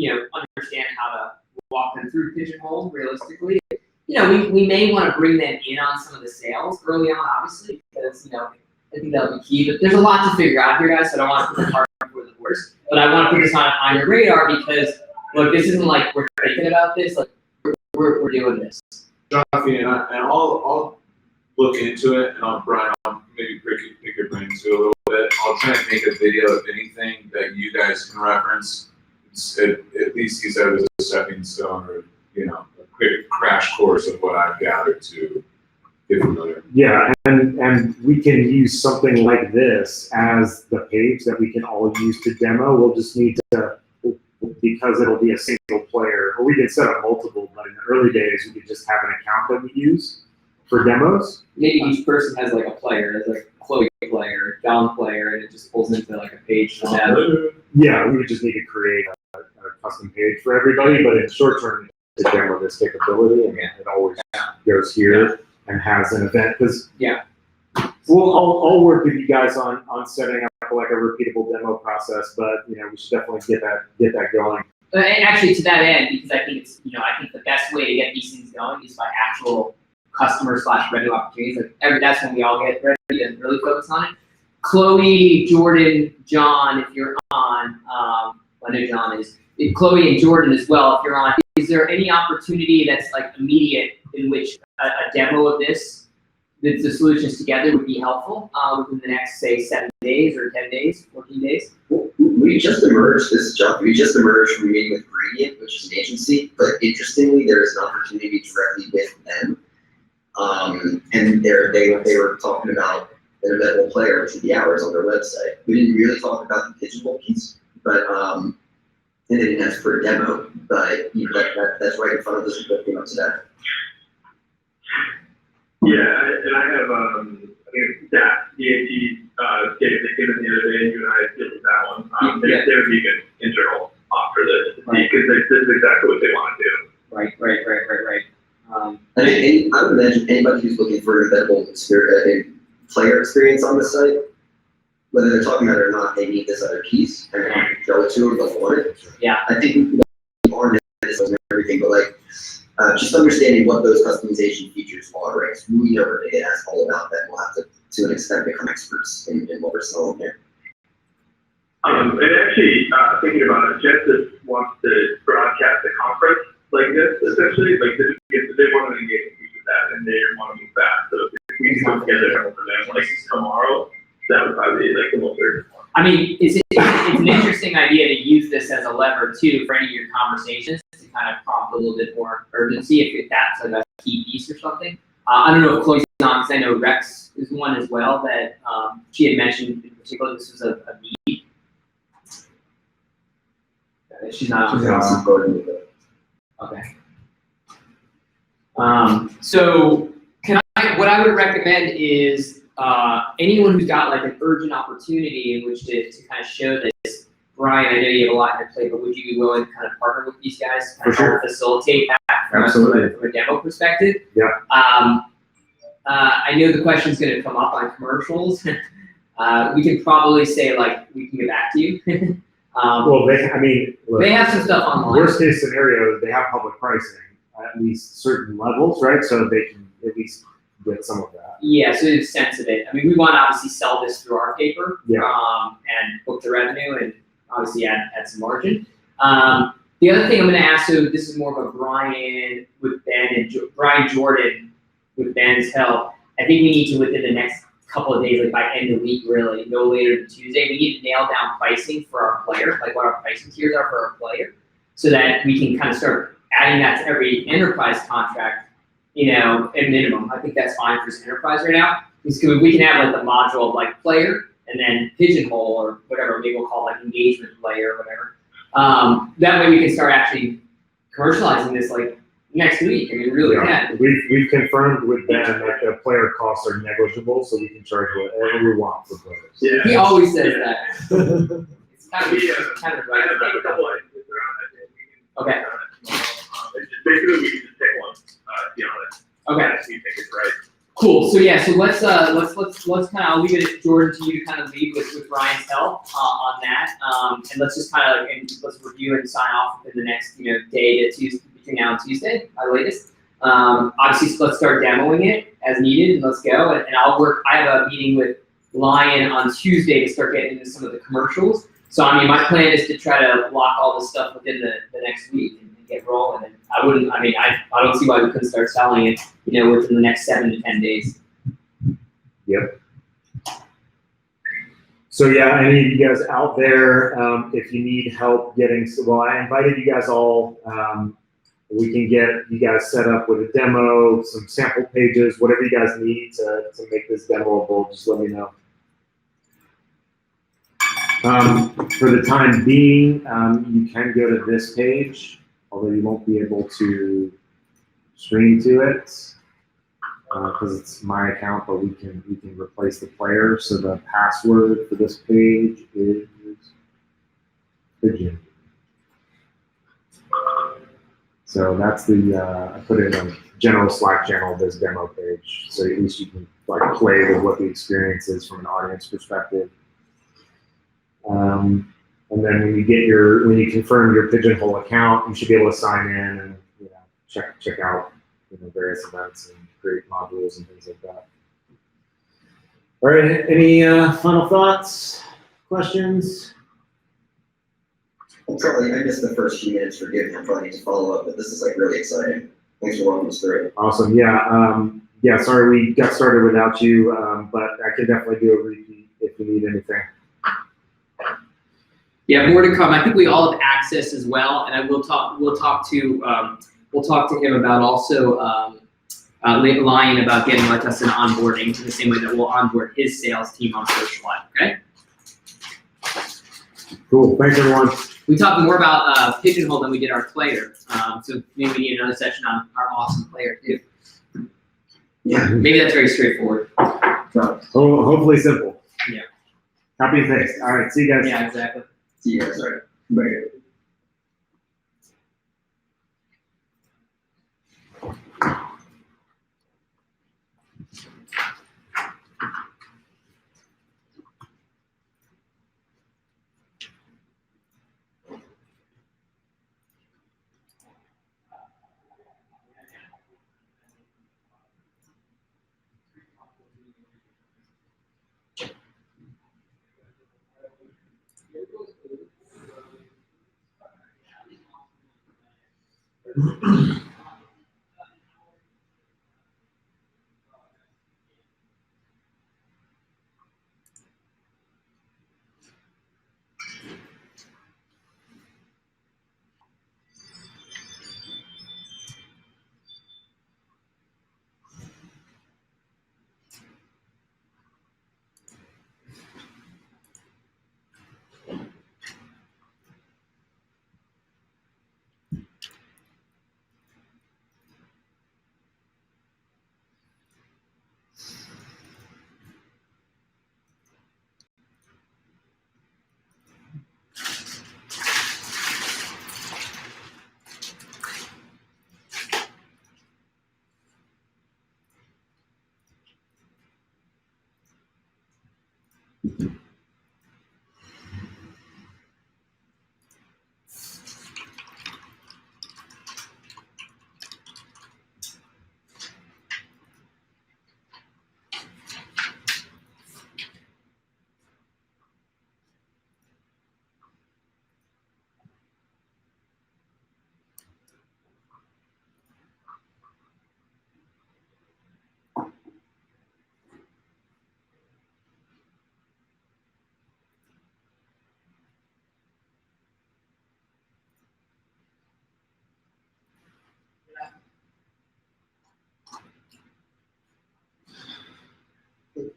understand how to walk them through Pigeonhole realistically. We may want to bring them in on some of the sales early on, obviously, because, I think that'll be key. But there's a lot to figure out here, guys, so I don't want to put the cart before the horse. But I want to put this on your radar because, look, this isn't like we're thinking about this. Like, we're doing this. Joffy, and I'll look into it, and I'll maybe pick your brain too a little bit. I'll try and make a video of anything that you guys can reference. At least use that as a stepping stone, or a quick crash course of what I've gathered to get familiar. Yeah, and we can use something like this as the page that we can all use to demo. We'll just need to, because it'll be a single player, or we can set up multiple, but in the early days, we could just have an account that we use for demos. Maybe each person has like a player, there's like a Chloe player, John player, and it just pulls into like a page for them. Yeah, we would just need to create a custom page for everybody, but in the short term, to demo this capability, and it always goes here and has an event. Because I'll work with you guys on setting up like a repeatable demo process, but we should definitely get that going. And actually, to that end, because I think it's I think the best way to get these things going is by actual customer/revenue opportunities. That's when we all get ready and really focus on it. Chloe, Jordan, John, if you're on, I know John is. Chloe and Jordan as well, if you're on, is there any opportunity that's like immediate in which a demo of this, the solutions together would be helpful within the next, say, 7 days or 10 days, 14 days? We just emerged, we just emerged from meeting with Gradient, which is an agency, but interestingly, there is an opportunity directly with them. And they were talking about an eventable player, which would be ours on their website. We didn't really talk about the Pigeonhole piece, but and they didn't ask for a demo, but that's right in front of us that came up today. Yeah, and I have I think that DAT they came in the other day, and you and I did that one. They would be a good internal offer this because this is exactly what they want to do. Right. I would imagine anybody who's looking for an eventable player experience on the site, whether they're talking about it or not, they need this other piece, and they can show it to them, they'll want it. Yeah. I think we are this and everything, but just understanding what those customization features are, right? We never going to get asked all about that. We'll have to an extent, become experts in what we're selling here. And actually, thinking about it, Genesis wants to broadcast a conference like this, essentially, they want to engage with that, and they want to move fast. So if we can put together for them, tomorrow, that would probably be the most urgent one. I mean, it's an interesting idea to use this as a lever too for any of your conversations to kind of prompt a little bit more urgency if that's like a key piece or something. I don't know if Chloe's on, because I know Rex is one as well that she had mentioned in particular. This was a need. She's not on. Okay. So what I would recommend is anyone who's got like an urgent opportunity in which to kind of show this. Brian, I know you have a lot on your plate, but would you be willing to kind of partner with these guys to kind of help facilitate that from a demo perspective? Yeah. I know the question's going to come up on commercials. We can probably say we can get back to you. Well, they have some stuff online. Worst case scenario, they have public pricing at least certain levels, right? So they can at least get some of that. Yeah, so it's sense of it. I mean, we want to obviously sell this through our paper, and book the revenue and obviously add some margin. The other thing I'm going to ask, so this is more of a Brian with Ben and Brian Jordan. with Ben's help, I think we need to, within the next couple of days, like by end of week, really, no later than Tuesday, we need to nail down pricing for our player, like what our pricing tiers are for our player, so that we can kind of start adding that to every enterprise contract, at minimum. I think that's fine for this enterprise right now. Because we can have like the module of like player and then pigeonhole or whatever, maybe we'll call it like engagement player or whatever. That way we can start actually commercializing this like next week. I mean, really can. We've confirmed with Ben that the player costs are negotiable, so we can charge whatever we want for players. Yeah. He always says that. It's kind of, Yeah. kind of I right. have a couple ideas around that. We can, Okay. it's just basically we can just pick one, to be honest. Okay. If you think it's right. Cool. So yeah. So let's kind of, I'll leave it, Jordan, to you to kind of lead with Ryan's help on that. And let's just kind of let's review and sign off in the next day to Tuesday, between now and Tuesday, at latest. Obviously, so let's start demoing it as needed, and let's go. And I'll work. I have a meeting with Lion on Tuesday to start getting into some of the commercials. So I mean, my plan is to try to lock all this stuff within the next week and get rolling. And I don't see why we couldn't start selling it, within the next 7 to 10 days. Yep. So yeah, any of you guys out there, if you need help getting, I invited you guys all. We can get you guys set up with a demo, some sample pages, whatever you guys need to make this demoable, just let me know. For the time being, you can go to this page, although you won't be able to stream to it because it's my account, but we can replace the player. So the password for this page is pigeon. So that's I put it in a general Slack channel, this demo page. So at least you can like play with what the experience is from an audience perspective. And then when you confirm your Pigeonhole account, you should be able to sign in and check out various events and create modules and things like that. All right, any final thoughts, questions? I missed the first few minutes, forgive me, I'm probably need to follow up, but this is like really exciting. Thanks for walking us through it. Awesome, yeah, sorry we got started without you, but I can definitely do a repeat if you need anything. Yeah, more to come. I think we all have access as well, and we'll talk to him about also Lion about getting us an onboarding in the same way that we'll onboard his sales team on Social Life. Okay. Cool. Thanks everyone. We talked more about Pigeonhole than we did our player, so maybe we need another session on our awesome player too. Yeah. Maybe that's very straightforward. Hopefully simple. Yeah. Copy and paste. All right. See you guys. Yeah, exactly. See you guys, all right. Bye.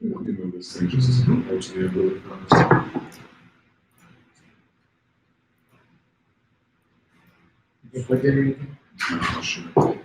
We can move this thing just compared to the ability to You plugged in or anything? Oh, sure.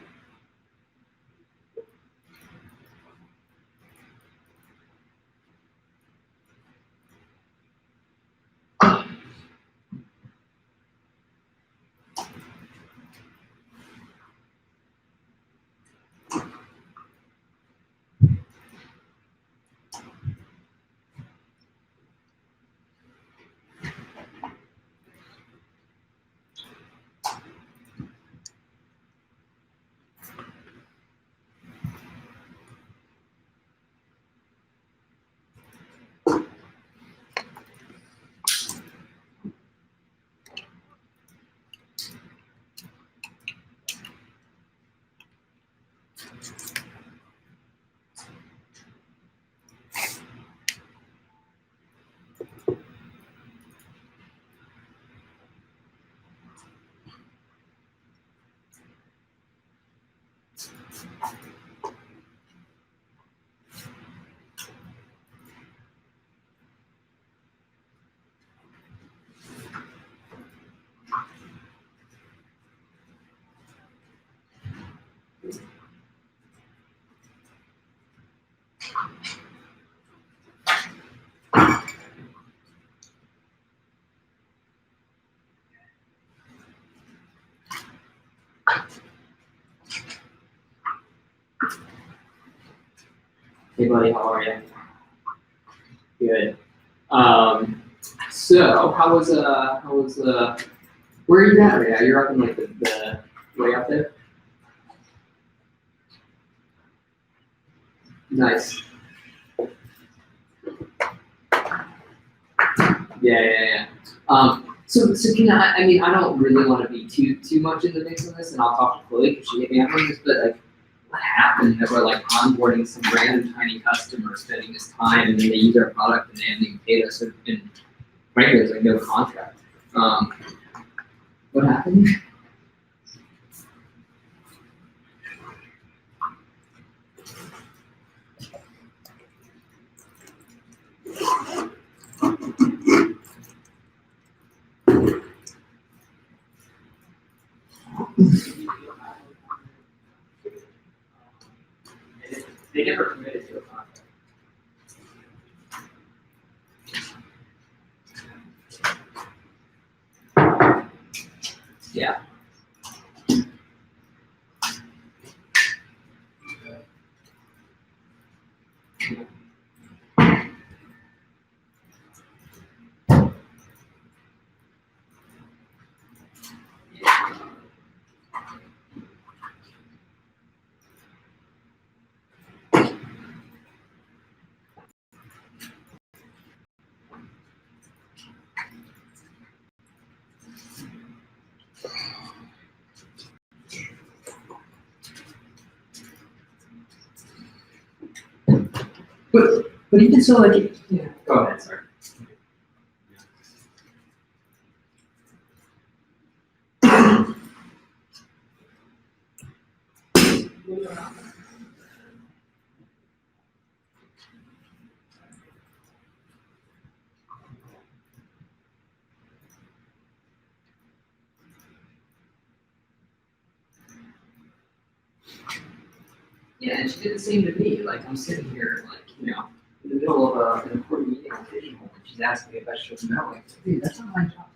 Hey buddy, how are you? Good. So how was where are you at right now? You're up in like the way up there? Nice. Yeah. So can I mean, I don't really want to be too much in the mix of this, and I'll talk to Chloe because she hit me up on this, but like, what happened that we're like onboarding some random tiny customer spending this time, and then they use our product and they haven't even paid us, and frankly, there's like no contract. What happened? They never committed to a contract. Yeah. But even so, like, yeah. Go ahead, sorry. Yeah, and she did the same to me. Like, I'm sitting here, like, you know, in the middle of an important meeting on digital, and she's asking me if I should know. Like, dude, that's not my job.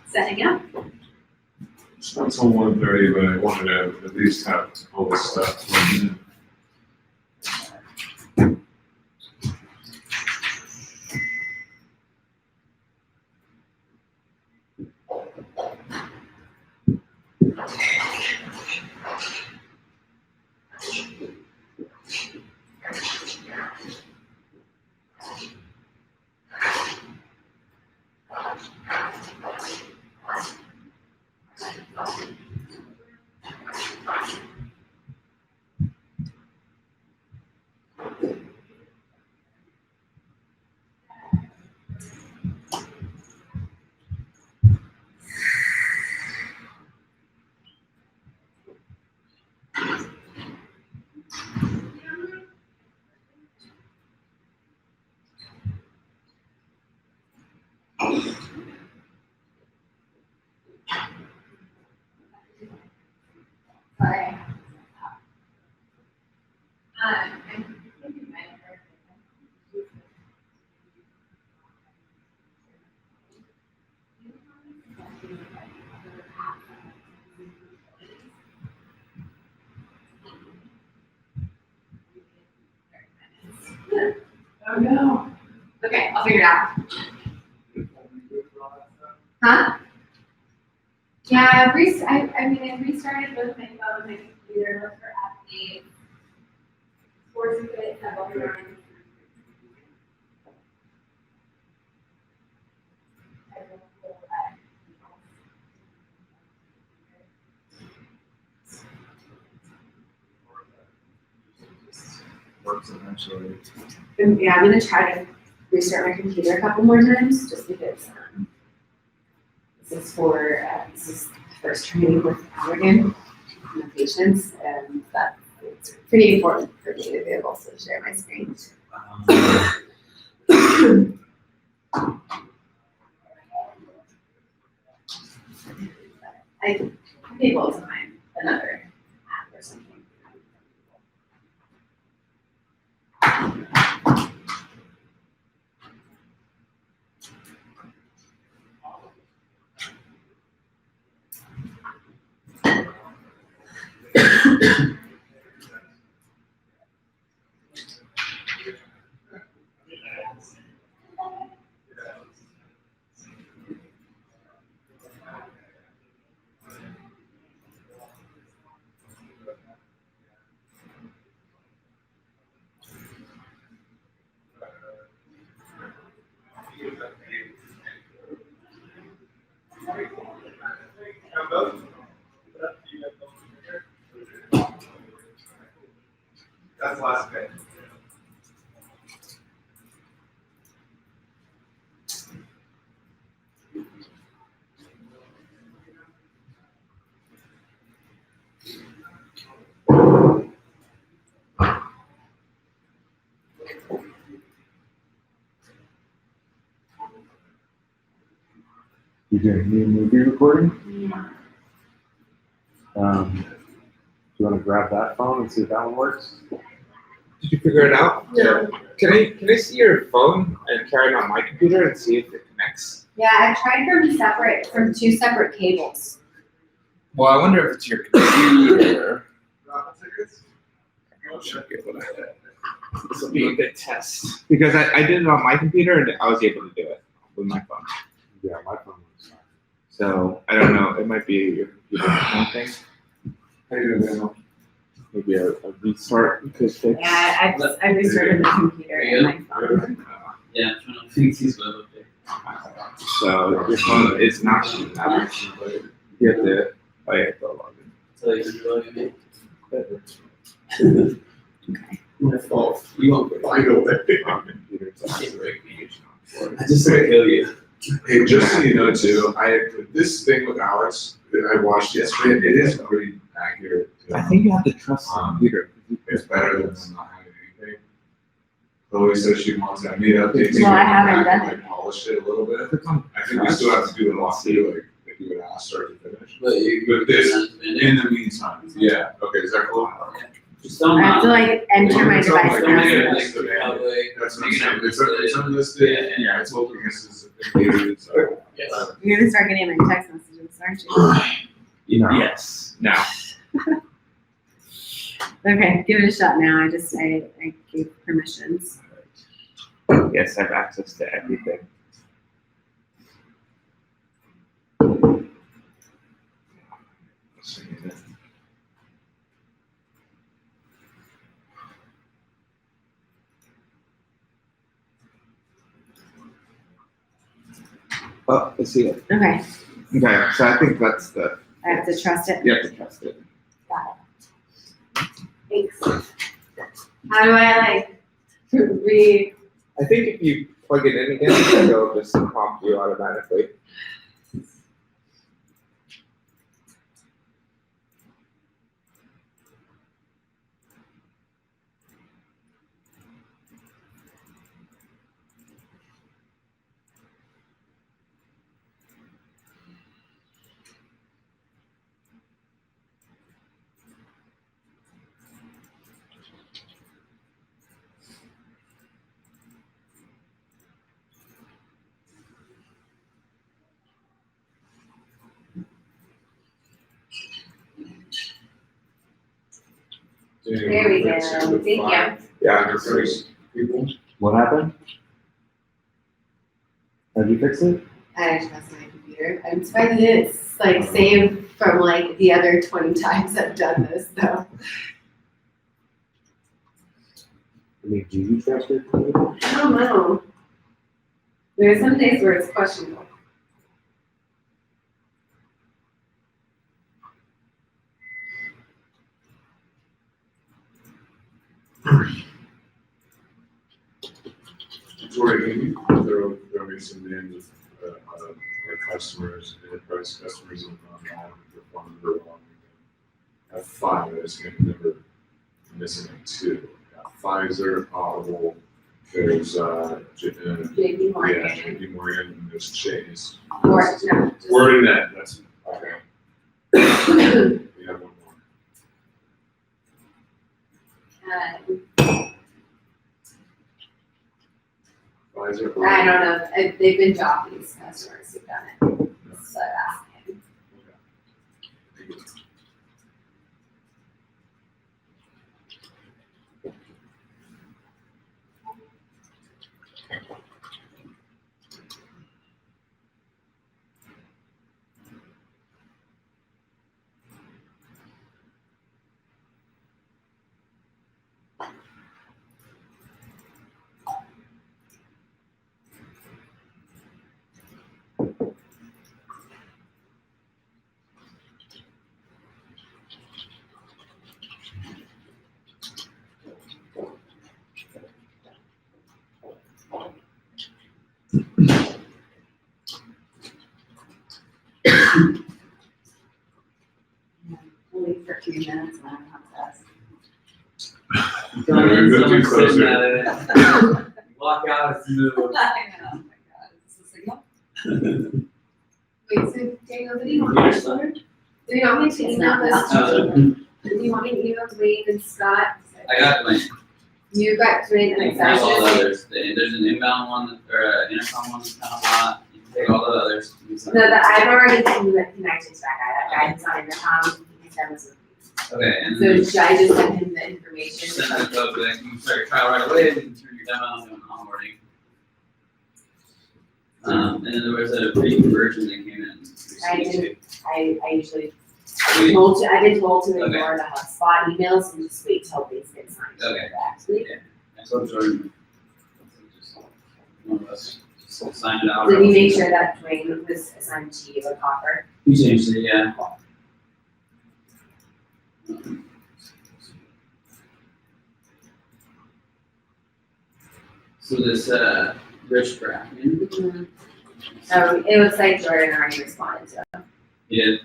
Setting up. It's not till 1:30, but I wanted to at least have all this stuff. Sorry. Oh no. Okay, I'll figure it out. Huh? Yeah, I restarted both my phone and my computer, looked for updates. Sports and fit, have all the Works eventually. Yeah, I'm gonna try to restart my computer a couple more times, just because, This is the first training with Allergan and the patients, and that it's pretty important for me to be able to share my screen. I'd be able to find another app or something. That's last bit. You doing a new movie recording? Yeah. Do you want to grab that phone and see if that one works? Did you figure it out? No. Can I see your phone and carry it on my computer and see if it connects? Yeah, I've tried from two separate cables. Well, I wonder if it's your computer. I should be able to. This will be a good test. Because I did it on my computer and I was able to do it with my phone. Yeah, my phone works fine. So I don't know. It might be your computer thing. How you doing now? Maybe a restart could fix. Yeah, I've restarted the computer and my phone. Yeah, I'm trying to fix these web updates. So your phone is not shooting that. You have to. Oh yeah, go log in. So you can log in. My fault. You won't find a way. Computer to have the radiation on board. I just want to kill you. Hey, just so you know too, this thing with Alex that I watched yesterday, it is pretty accurate. I think you have to trust the computer. It's better than not having anything. Chloe says she wants that meet update. Well, I haven't done it. Polish it a little bit. I think we still have to do a lot too, like you would ask start to finish. But you But this, in the meantime, yeah, okay, is that cool? just don't. I have to like enter my It's device almost and like- ask Yeah, it. Probably. That's what I'm saying, it's unlisted, yeah, it's open, this is included, so. You're gonna start getting my text messages, aren't you? No. Yes. Now. Okay, give it a shot now. I gave permissions. Yes, I have access to everything. Oh, I see it. Okay, Okay, so I think that's the. I have to trust it. You have to trust it. Thanks. How do I read? I think if you plug it in again, it'll just prompt you automatically. There we go. Thank you. Yeah, The first people. What happened? Have you fixed it? I trust my computer. I'm surprised it didn't like save from like the other 20 times I've done this though. I mean, do you trust your computer? I don't know. There are some days where it's questionable. Tori, can you throw me some names of our customers, enterprise customers have gone down and performed very well. At 5, it's going to never missing at 2. Pfizer, Audible, there's JP Morgan. yeah, JP Morgan, and there's Chase. Or, no, just. Wording that, that's okay. We have one more. Pfizer. I don't know, they've been jockeys, customers who've done it, so that's him. We'll wait for 2 minutes and then come to us. Done in, Go too someone's sitting closer. at it. Walk out, it's new. I know, oh my god, is this a signal? Wait, so Daniel, did you want me to, do you want me to email this to you? Do you want me to email Dwayne and Scott? I got Dwayne. You got Dwayne You and can have all the Scott. others. There's an inbound one, or an intercom one that's kind of hot. You can take all the others. No, I've already connected to that guy who's on intercom, he sent us. Okay, and So then should I just send him the information? send it up, like, you can start your trial right away, and you can turn your demo and onboarding. And then there was a pre-conversion that came in. I didn't, I usually, Wait. I've been told to Okay. ignore the HubSpot emails and just wait till things get signed. Okay. Actually, I told Jordan. One of us just sign it out. did you make sure that Dwayne was assigned to you at Hopper? We changed it, yeah. So this, Rich Bracken, Oh, it looks like Jordan already responded to him. he did.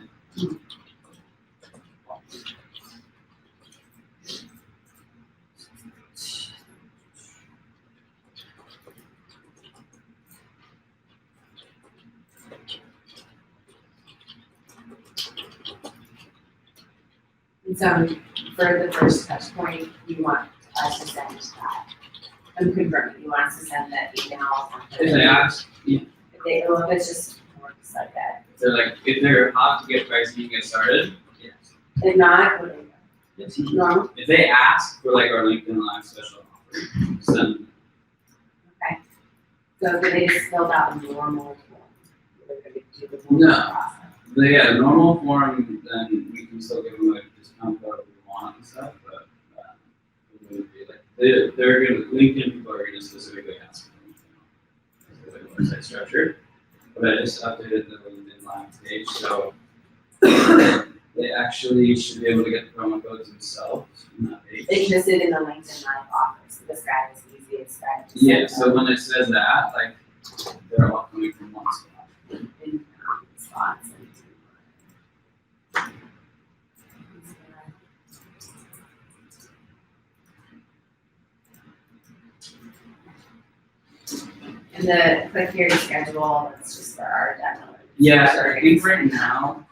And so for the first touch point, you want us to send that. I'm confirming, you want us to send that email. If they ask, If they, well, if it's just works like that. they're like, if they're hot to get pricing and get started, yes. If not, what do you Yes. do? Normal? If they ask for like our LinkedIn Live special offer, send them. Okay. So if they just filled out a normal form, they're gonna do the normal No. process. Yeah, normal form, then we can still give them a discount code if we want and stuff, but, it wouldn't be like, they're gonna, LinkedIn people are gonna specifically ask for LinkedIn. Because of the website structure, but I just updated the LinkedIn Live page, so they actually should be able to get the promo codes themselves from that page. They just did in the LinkedIn Live office, so this guy is the easiest guy to Yeah, send so when it says that, like, they're all coming from one spot. in spots and. And the click here to schedule, that's just for our demo. Yeah, I think right now,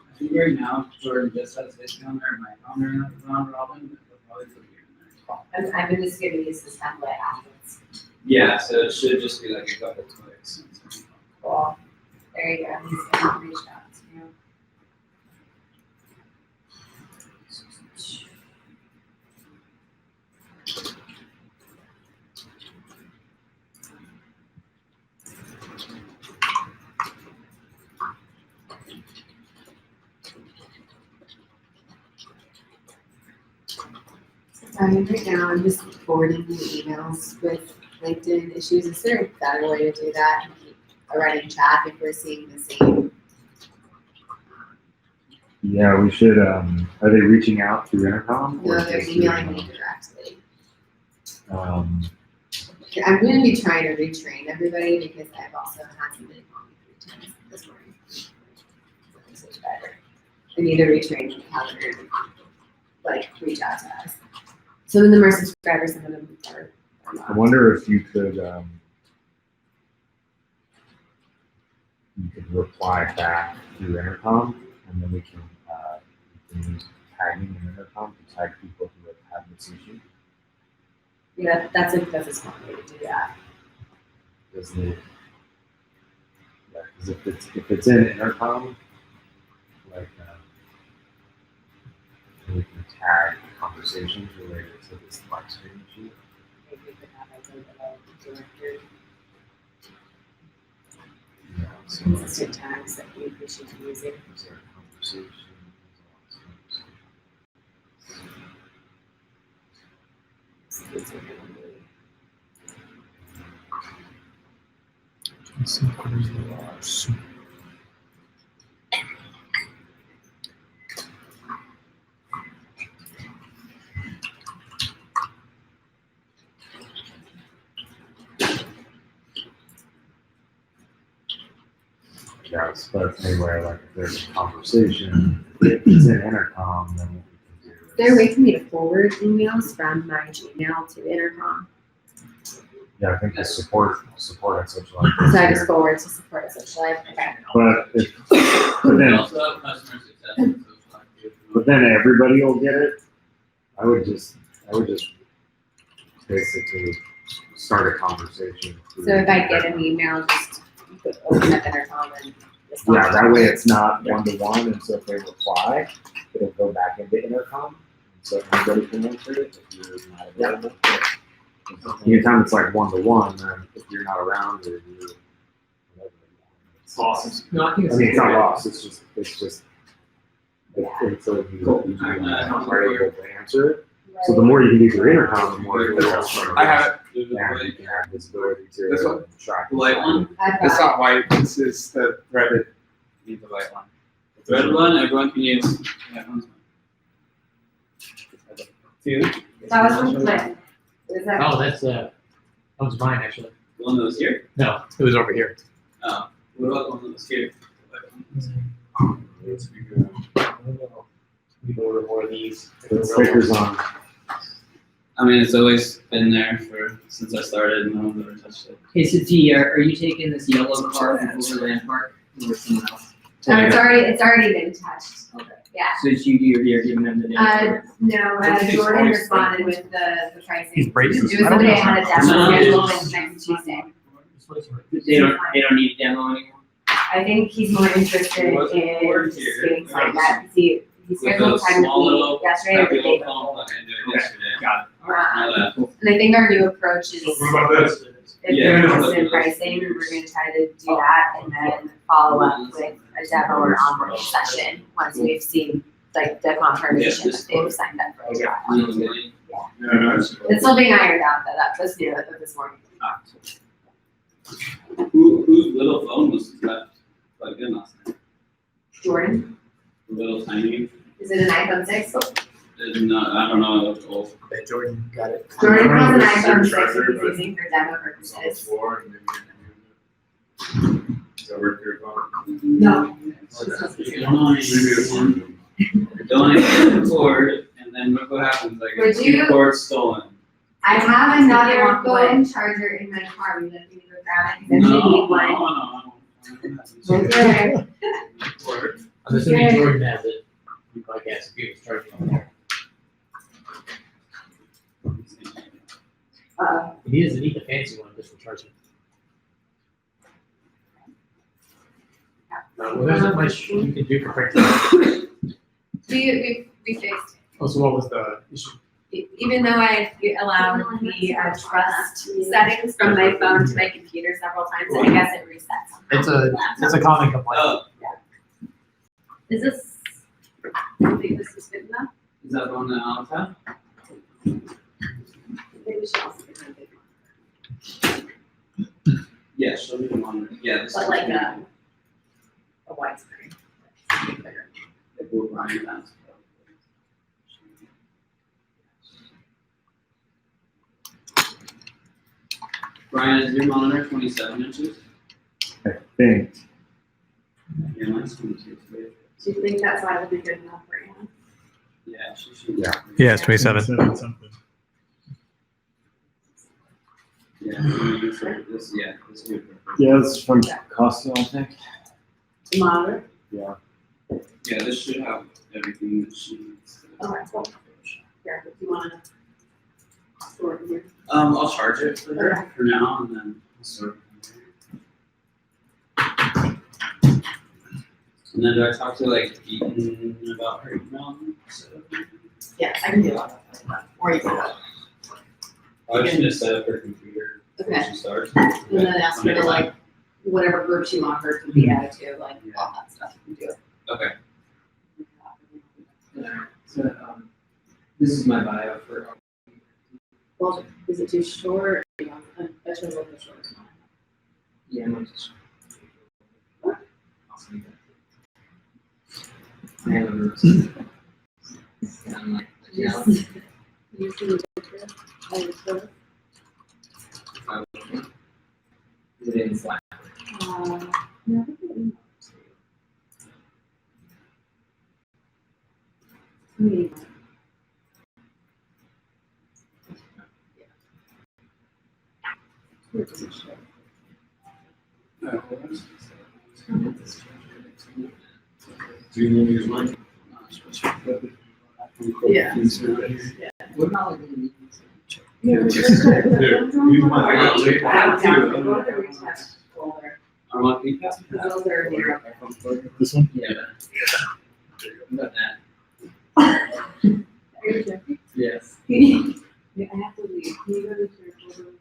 Jordan just has his calendar and my calendar round robin, but we'll probably put you in there. I'm just gonna use this template afterwards. Yeah, so it should just be like a couple clicks. Cool. There you go, he's gonna reach out to you. Right now, I'm just forwarding you emails with LinkedIn issues. Is there a better way to do that and keep a running chat if we're seeing the same? Yeah, we should, are they reaching out through intercom? or No, they're just emailing through, me directly. Um, I'm going to be trying to retrain everybody because I've also had somebody call me 3 times we need to retrain them how to like reach out to us. Some of them are subscribers, some of them are I not. wonder if you could reply back through intercom, and then we can use tagging in intercom to tag people who have had this issue. Yeah, that's a smart way to do that. Because if it's in intercom, like we can tag conversations related to this live stream issue. Maybe we could have like a little directory, Yeah, so consistent tags that we should be using. is there a conversation? These are gonna be- Yes, but anyway, like if there's a conversation, if it's in intercom, then what we can do. Is there a way for me to forward emails from my Gmail to intercom? Yeah, I think the support at social life. So I just forward to support at Social Life. Okay. But if, but We then, also have customer success and social life. but then everybody will get it. I would just basically start a conversation. So if I get an email, just open up intercom and respond. Yeah, that way it's not one-to-one, and so if they reply, it'll go back into intercom, so anybody can answer it if you're not available. Anytime it's like one-to-one, then if you're not around or you're. It's Awesome. No, I think I mean, it's not lost, it's just, so you are able to answer it. So the more you can do through intercom, the more you'll start. I have it. And you can have visibility to This it. one? and track. The light one? I've It's got not white, this is the threaded, need the light one. The red one, everyone can use. Yeah, one's Two? That was from Clint. Is that? Oh, that was mine actually. the one that was here? No, it was over here. Oh, what about the one that was here? We can order more of these. The stickers on. I mean, it's always been there since I started and no one's ever touched it. Okay, so T, are you taking this yellow card from Overland Park or someone else? It's already been touched. Okay. Yeah. So it's you're giving them the name. No, Jordan responded with the pricing. These braces. It was somebody I had a demo scheduled next Tuesday. They don't need demo anymore. I think he's more interested in just getting signed up. He scheduled time with me yesterday or the day before. Got And I think our new approach is, What about this? if Yeah. they're interested in pricing, we're gonna try to do that and then follow up with a demo or onboarding session once we've seen like the confirmation that they've signed up for a trial. Yeah, no, it's. It's still being ironed out, though. That was new this morning. Whose little phone was that plugged in last night? Jordan, The little tiny. is it an iPhone 6? No, I don't know. It was old. Okay, Jordan got it. Jordan has an iPhone 6 Charger, he's but- using for demo It's on the purposes. floor and then Does that work for your phone? No. Don't hit record, and then look what happens. Like, Would you- cord stolen. I have another phone charger in my car. Would you like me to go grab it? Because I need one. No. Okay. Cord. I'm assuming Jordan has it. You probably can't see who's charging on there. He doesn't need the fancy one just for charging. Well, there's not much you can do for practice. We fixed Oh, so what was the issue? it. Even though I allowed the trust settings from my phone to my computer several times, I guess it resets. It's a common complaint. Oh, Is this, I think this is good enough? is that the one that Alex had? Maybe we should also get a big one. Yeah, show me the one. Yeah, this But is like a widescreen. Bigger. Like we're running that. Brian, is your monitor 27 inches? I think. Yeah, mine's 22. Do you think that slide will be good enough for you? Yeah, she should. Yeah. Yeah, it's 27. 27 something. Yeah, this, yeah, this would be perfect. Yeah, this is from Costello, I think. Monitor? Yeah. Yeah, this should have everything that she needs. Okay, cool. Here, if you wanna store it here. I'll charge it for her for now and then I'll sort it. And then do I talk to like Ethan about her email? So, Yeah, I can do it. Or you can. I just need to set up her computer before Okay. she starts. And then ask her to like, whatever groups you want her to be added to, like, all that stuff you can do. Okay. Yeah, so, this is my bio for. Well, is it too short? I should have looked at short as mine. Yeah, I'm just. Awesome. I have a roots. And I'm like, yeah, You see the picture? I was sort of, is it in Slack? no, I think it emailed to you. Maybe. Where is it short? Do you want to use mine? Yeah. What about like the meetings? Yeah, Use mine. I got two. I have two. Go to the retouch folder. I want to pass. Those are here. This one? Yeah. About that. Are you checking? Yes. Yeah, I have to leave. Can you go to your folder?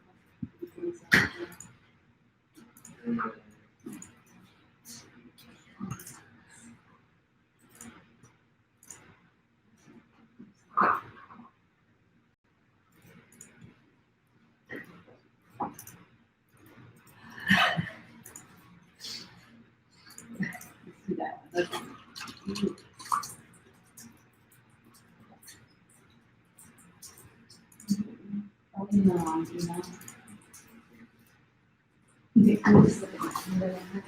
Oh, no, you know. Okay, I'm just looking at it.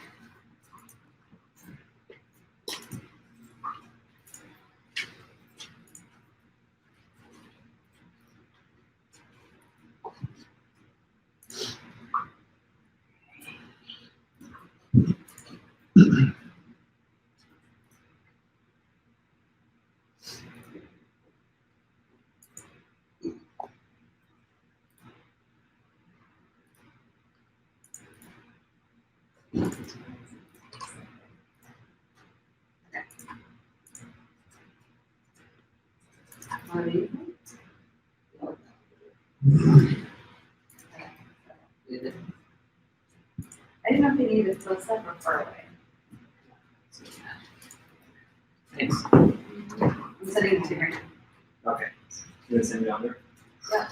Already? I didn't know if they needed to close up or far away. Thanks. I'm sending it to her. Okay. You gonna send it on there? Yeah.